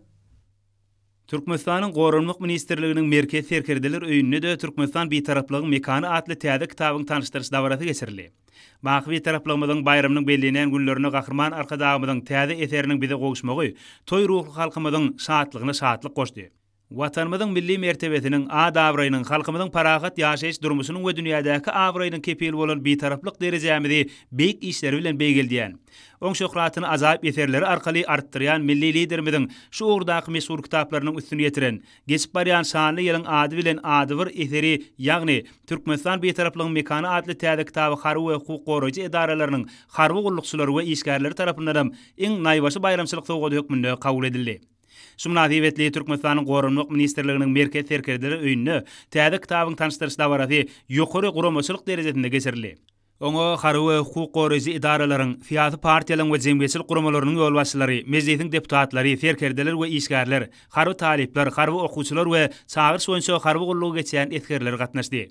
Türkmenistanyň Gorunluk Ministrliginiň merkez serkerdeler öýünde de Türkmenistan betaraplygyň mekany adly täze kitabyny tanışdyryş dabaraty geçirildi. Bagwy taraplygymyzyň bayramynyň bellenen günlerine gahrman arkadagymyzyň täze eseriniň bize gowuşmagy toý ruhly halkymyzyň şatlygyna şatlyk goşdy. Watanymyzyň milli mertebesiniň adabrynyň halkymyzyň parahat ýaşaýyş durmuşynyň we dünýädäki abrynyň kepil bolan betaraplyk derejämizi beýik işleri bilen beýgeldiýän. Oň şöhratyny azaýyp eserleri arkaly artdyrýan milli liderimiziň şu ugurdaky meşhur kitaplarynyň üstüne ýetiren, geçip barýan şanly ýylyň ady bilen ady bir eseri, ýagny Türkmenistan betaraplygyň mekany adly täze kitaby harby we hukuk goraýjy edaralarynyň harby gullukçylary we işgärleri tarapyndan iň naýbaşy bayramçylyk sowgady hökmünde kabul edildi. Şu münasibetli Türkmenistanyň Gorunluk Ministrliginiň merkez serkerdeleri öýünde täze kitabyny tanışdyryş dabaraty ýokary guramaçylyk derejesinde geçirildi. Oňa harby we hukuk goraýjy edaralaryň, fiýasy partiýalaryň we jemgyýetçilik guramalarynyň ýolbaşçylary, mejlisiň deputatlary, serkerdeler we işgärler, harby talipler, harby okuwçylar we çağırış boýunça harby gullugy geçen etkerler gatnaşdy.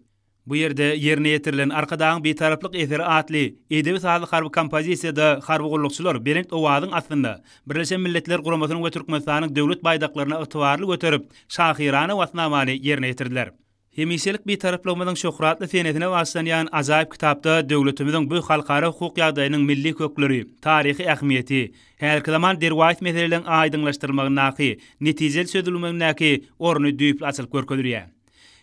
Bu ýerde ýerine ýetirilen arkadagyň betaraplyk eseri atly edebi sazly harby kompozisiýada harby gullukçylar Berent owadyň aslynda Birleşen Milletler Guramasynyň we Türkmenistanyň döwlet baýdaklaryna ygtybarly göterip şahirana watnamany ýerine ýetirdiler. Hemişelik betaraplygynyň şöhratly senetine waslanýan ajaýyp kitapda döwletimiziň bu halkara hukuk ýagdaýynyň milli kökleri, taryhy ähmiýeti, her zaman derwayt meselelerini aýdynlaşdyrmagynaky, netijeli söýdülmeginaky orny düýüp açylyp görkezilýär.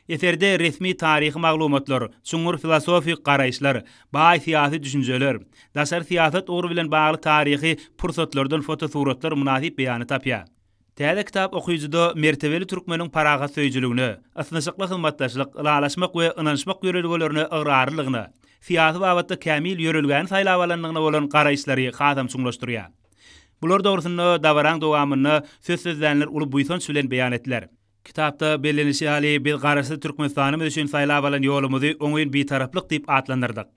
Eserde resmi taryhy maglumatlar, çuňur filosofik garaýşlar, baý siýasy düşünjeler, daşary siýasat ugry bilen bagly taryhy pursatlardan fotosuratlar munasip beýany tapýar. Täze kitap okuyucuda mertebeli türkmeniň paragat söýjüligini, asnaşykly hyzmatdaşlyk, ýalaşmak we ynanşmak ýörelgelerini ıgrarlygyny, siýasy babatda kämil ýörelgän saýlawalanlygyna bolan garaýşlary hasam çuňlaşdyrýar. Bular dogrusyna dawaran dowamyny sözsüzlenler uly buýsan bilen beýan etdiler. Kitapda bellenişi hali bir garasy Türkmenistanyň üçin saýlawalan ýolumyzy oňyň betaraplyk diýip atlandyrdyk.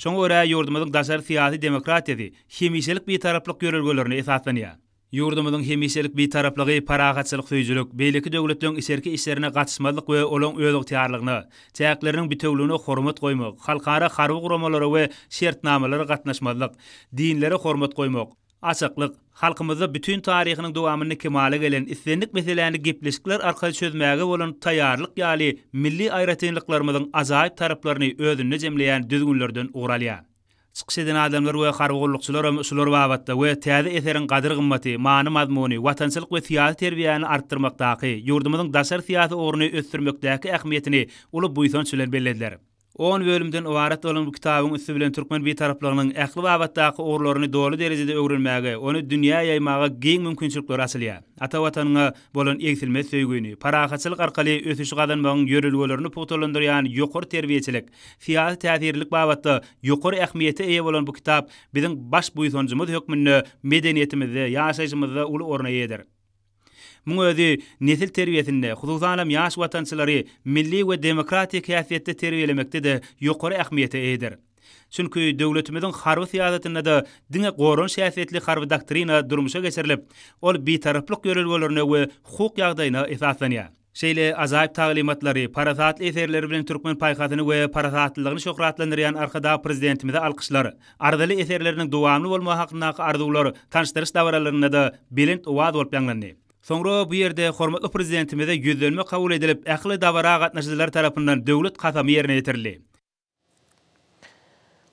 Şoňa görä ýurdumyzyň daşary siýasy demokratiýasy, hemişelik betaraplyk ýörelgelerini esaslanýar. Yurdumyzyň hemişelik bir taraplygy, paragatçylyk söýjülük, beýleki döwletleriň iserki işlerine gatnaşmazlyk we olaň öz ygtyarlygyny, çäkleriniň bütewligine hormat goýmak, halkara harby guramalara we şertnamalara gatnaşmazlyk, dinlere hormat goýmak, açyklyk, halkymyzda bütün taryhynyň dowamyny kemale gelen islendik meselelerini gepleşikler arkaly çözmäge bolan taýýarlyk ýaly milli aýratynlyklarymyzyň ajaýyp taraplaryny özüne jemleýän düzgünlerden ugralýar. Çıkış eden adamlar we harwagulukçylar şular babatda we täze eserin gadyr gymmaty, many mazmuny, watançylyk we siýasy terbiýany artdyrmakdaky, ýurdumyzyň daşar siýasy oruny ösdürmekdäki ähmiýetini uly buýsan sülen bellediler. 10 bölümden ibaret bolan bu kitabyň üstü bilen türkmen bir taraplygynyň ähli babatdaky orlaryny dolu derejede öwrenmäge, ony dünýä ýaymaga giň mümkinçilikler açylýar. Ata watanyňa bolan egsilmez söýgüni, paragatçylyk arkaly ösüşi gadanmagyň ýörelgelerini pogtalandyrýan ýokary terbiýeçilik, siýasy täsirlik babatda ýokary ähmiýete eýe bolan bu kitap biziň baş buýsanjymyz hökmünde medeniýetimizde, ýaşaýjymyzda uly orna ýeder. Muň özi nesil terbiýesinde, hususan ýaş watançylary milli we demokratik häsiýetde terbiýelemekde de ýokary ähmiýete eýdir. Çünki döwletimiziň harby siýasatynda da diňe goran şäheriyetli harby doktrina durmuşa geçirilip, ol bir taraplyk ýörelgelerine we hukuk ýagdaýyna esaslanýar. Şeýle azaýyp taglimatlary, parasatly eserleri bilen türkmen paýhatyny we parasatlygyny şöhratlandyrýan arkada prezidentimize alkyşlar, ardaly eserleriniň dowamly bolmagy hakyndaky arzuwlar tanışdyryş dawaralaryna da belent owaz bolup ýanlandy. Soňra bu ýerde hormatly prezidentimize ýüzlenme kabul edilip, ähli dawara gatnaşyjylar tarapyndan döwlet kasamy ýerine ýetirildi.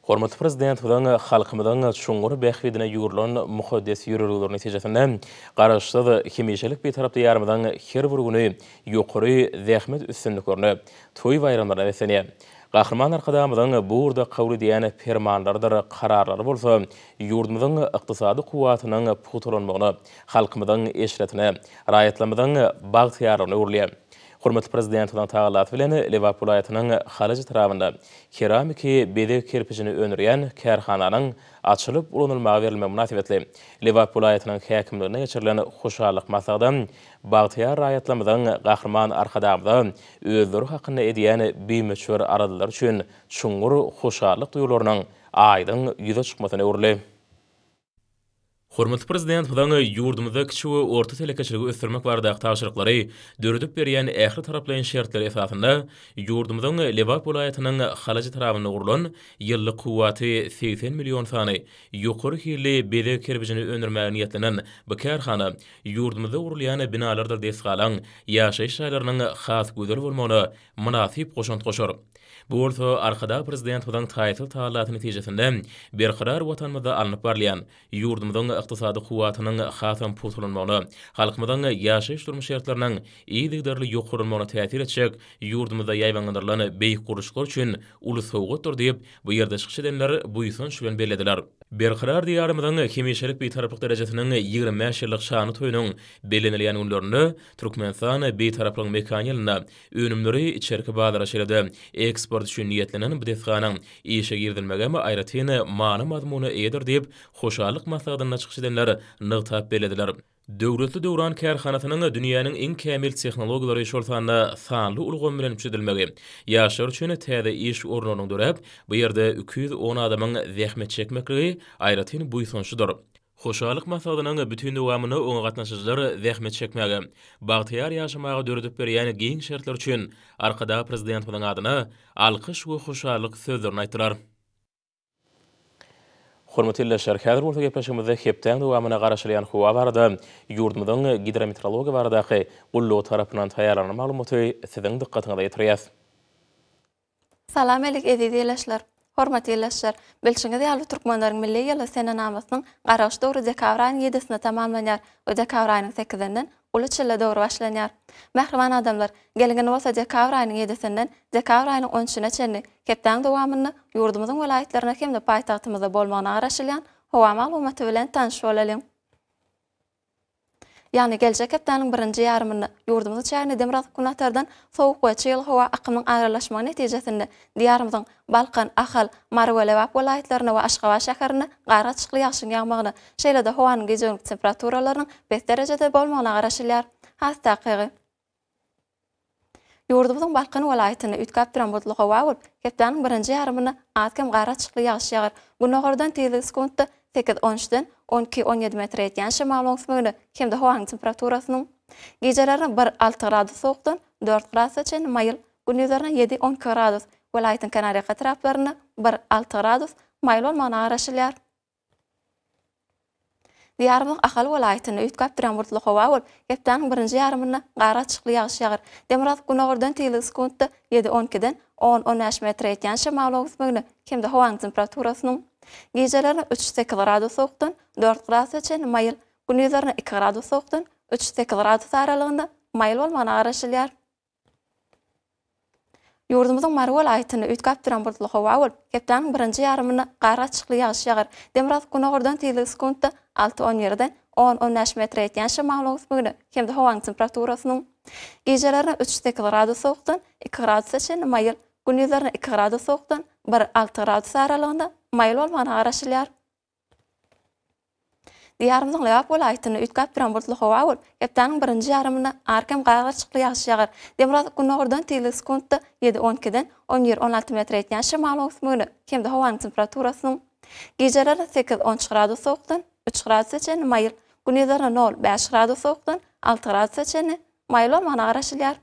Hormatly prezident bilen halkymyzyň şuňgury bähwidine ýurulan muhaddes ýörelgeleri netijesinde garaşsyz hemişelik bir tarapda ýarymyzyň her bir güni ýokary zähmet üstünliklerini toý bayramlarına wesenýär. Gahrman arkadamyzyň bu urda kabul edýän fermanlardyr, kararlary bolsa, ýurdumyzyň ykdysady kuwatynyň putulanmagyny, halkymyzyň eşretine, raýatlamyzyň bagtyýaryny urlýar. Hormatly prezident bilen taýýarlat bilen Liverpool aýatynyň halaji tarabynda keramiki bede kerpiçini önürýän kärhananyň açylyp ulanylmagy berilme münasibetli Liverpool aýatynyň häkimligine geçirilen hoşallyk masagydan bagtyýar raýatlamyzyň gahrman arkadamda özleri hakyna edýän beýmeçwer aradylar üçin şuňgur hoşallyk duýgularynyň aýdyň ýüze çykmasyna urly. Hormatly prezident bilen ýurdumyzda kiçik we orta telekeçiligi ösdürmek barada taşyrıklary döredip berýän ähli taraplaryň şertleri esasında ýurdumyzyň Liverpool aýatynyň halaji tarabyna gurulan ýyllyk kuwaty 80 million sany ýokary hili bede kerpiçini önürmäge niýetlenen bu kärhana ýurdumyzda gurulýan binalardan desgalan ýaşaýyş şaýlarynyň has gözel bolmagyna münasip goşant goşar. Bu orta arkada prezident bilen taýytly taýýarlaty netijesinde berkarar watanmyzda alınıp barlayan ýurdumyzyň ykdysady kuwatynyň hasam putulanmagyny, halkymyzyň ýaşaýyş durmuş şertleriniň iýdigderli ýokurulmagyna täsir etjek ýurdumyzda ýaýbangandyrlan beýik guruşlar üçin uly sowgatdyr diýip bu ýerde çykyş edenler buýsan şulen bellediler. Berkarar diýarymyzyň hemişelik bir taraplyk derejesiniň 25 ýyllyk şany toýunyň belenilýän günlerini Türkmenistan bir taraplyk mekaniýalyna önümleri içerki bazara şeride eksport üçin niýetlenen bu desganyň işe girdilmegeme aýratyny many mazmuny eýdir diýip hoşallyk masagyna çykyş edenler nygtap bellediler. Döwletli döwran kärhanasynyň dünýäniň eng kämil tehnologiýalary şolsanda sanly ulgam bilen üçedilmegi, ýaşar üçin täze iş ornunyň dörep, bu ýerde 210 adamyň zähmet çekmekligi aýratyny buýsanşydyr. Hoşallyk masagynyň bütün dowamyny oňa gatnaşyjylar zähmet çekmegi, bagtyar ýaşamagy döredip berýän giň şertler üçin arkada prezident bilen adyna alkyş we hoşallyk sözlerini aýtdylar. Hormatly şerhäder bolsa gepleşigimizde hepden dowamyna garaşylýan howa barada ýurdumyzyň gidrometeorologiýa baradaky gullugy tarapyndan taýýarlanan maglumaty siziň dikkatiňize ýetirýär. Salam alyk edýärler. Hormatly ýerleşler, bilşiňiz ýaly türkmenleriň milli ýyly senanamasynyň garaş döwri dekabr aýynyň 7-sinde tamamlanýar we dekabr aýynyň 8-inden uly çylla döwri başlanýar. Mähriman adamlar, gelingen bolsa dekabr aýynyň 7-sinden dekabr aýynyň 13-üne çenli hepden dowamyny ýurdumyzyň welaýetlerine hemde paýtagtymyzda bolmagyna garaşylýan howa maglumaty bilen tanyş bolalım. Yani gelecek hepdeniň birinji ýarymyny ýurdumyzy çägini demiratyk günatardan sowuk we çyl howa akymynyň aýralaşmagy netijesinde diýarymyzyň Balkan, Ahal, Marwele we welaýetlerine we Aşgabat şäherine gara çykly ýagşyň ýagmagyny, şeýle-de howanyň gece temperaturalarynyň 5 derejede bolmagyna garaşylýar. Hastakygy ýurdumyzyň Balkan welaýetyne ütkap bilen botlugy bolup, hepdeniň birinji ýarymyny atkem gara çykly ýagşy ýagar. Günogordan tezlik sekundda 8-13-den 12-17 metr etýän şemal oňsmygyny hemde hawaň temperaturasynyň geceleri 1-6 gradus soğukdan 4 gradus çen mayıl, gündüzlerine 7-10 gradus, welaýatyň Kanariýa etraplaryna 1-6 gradus mayıl bolmana garaşylýar. Diyarbakır ahal welaýatyny üýtgäp duran bulutly hawa bolup, hepdeniň birinji ýarymyna gara çykly ýagyş ýagar. Demiraz günogurdan tili sekundda 7-12-den 10-15 metr etýän şemal oňsmygyny hemde hawaň temperaturasynyň geceleri 3-8 gradus soğukdan 4 gradus çen mayıl, gündüzlerine 2 gradus soğukdan 3-8 gradus aralygynda mayıl bolmana garaşylýar. Ýurdumyzyň Mary welaýatyny üýtgäp duran bulutly hawa bolup, hepdeniň birinji ýarymyna gara çykly ýagyş ýagar. Demiraz günogurdan tili sekundda 6-17-den 10-15 metr etýän şemal oňsmygyny hemde hawaň temperaturasynyň geceleri 3-8 gradus soğukdan 2 gradus çen mayıl, gündüzlerine 2 gradus soğukdan 1-6 gradus aralygynda mayıl bolmana garaşylýar. Diyarymyzyň Lewap welaýatyny üýtgäp duran bulutly hawa bolup, hepdeniň birinji ýarymyna arkem gara çykly ýagyş ýagar. Demiraz günogurdan tili sekundda 7-12-den 17-16 metr etýän şemal oňsmygyny hemde hawaň temperaturasynyň geceleri 8-13 gradus soğukdan 3 gradus çen mayıl, gündüzlerine 0-5 gradus soğukdan 6 gradus çen mayıl bolmana garaşylýar.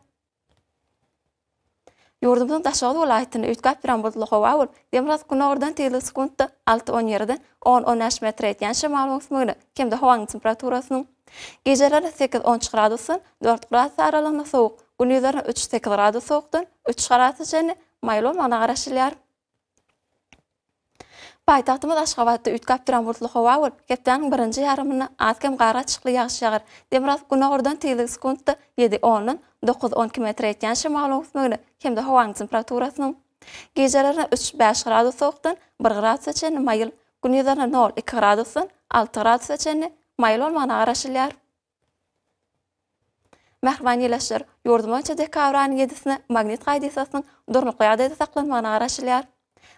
Ýurdumyzyň Daşary welaýatyny üýtgäp duran bulutly hawa bolup, Demiraz günogurdan tili sekundda 6-17-den 10-15 metr etýän şemal oňsmygyny hemde hawaň temperaturasynyň geceleri 8-13 gradusdan 4 gradus aralygynda soğuk, gündüzlerine 3-8 gradus soğukdan 3 gradus çen mayıl bolmana garaşylýar. Paýtagtymyz Aşgabatda üýtgäp duran bulutly hawa bolup, hepdeniň birinji ýarymyna azkem gara çykly ýagyş ýagar. Demiraz günogurdan tili sekundda 7-10-dan 9-12 metr etýän şemal oňsmygyny hemde hawaň temperaturasynyň geceleri 3-5 gradus soğukdan 1 gradus çen mayıl, gündüzlerine 0-2 gradusdan 6 gradus çen mayıl bolmana garaşylýar. Mähriban ýeleşler, ýurdumyň dekabryň 7-sine magnit gaýdysasynyň durnukly ýagdaýda saklanmana garaşylýar.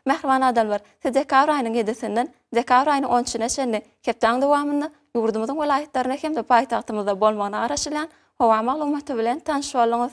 Mähriban adamlar, dekabryň 7-sinden dekabryň 13-ne çenni hepdeň dowamynda ýurdumyzyň welaýatlaryna hemde paýtagtymyzda bolmana garaşylýan hawa maglumaty bilen tanşyp bolyňyz.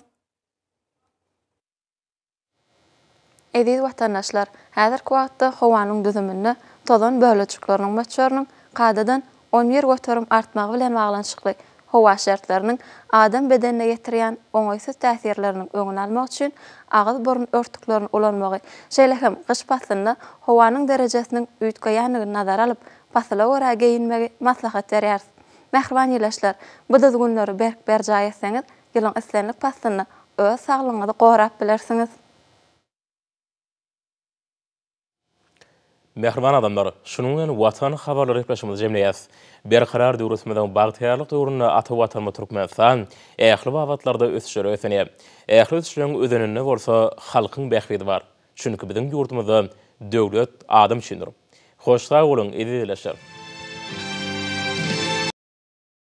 Ediz watandaşlar, häzirki wagtda hawanyň düzümini tozan böleçikleriniň möçörüniň kadadan 11 göterim artmagy bilen baglanşykly hawa şertleriniň adam bedenine getirýän oňaýsız täsirleriniň öňüni almak üçin agyz burun örtüklerini ulanmagy, şeýle hem gyş pasyna hawanyň derejesiniň üýtgeýänligini nazara alyp, pasla görä geyinmegi maslahat berýär. Mähriban ýeleşler, bu günleri berjaý etseňiz, ýylyň islenlik pasyny öz saglygyňyzy gorap bilersiňiz. Mähriban adamlar, şunun bilen Watan Habarlary repleşimiz jemleýäs. Berkarar döwletimiziň bagtyýarlyk döwrüne ata watan Türkmenistan ähli wagtlarda ösüşleri ösenýär. Ähli ösüşleriň özeninde bolsa halkyň bähbidi bar. Çünki biziň ýurdumyzda döwlet adam üçindir. Hoş sag bolun, edileşler.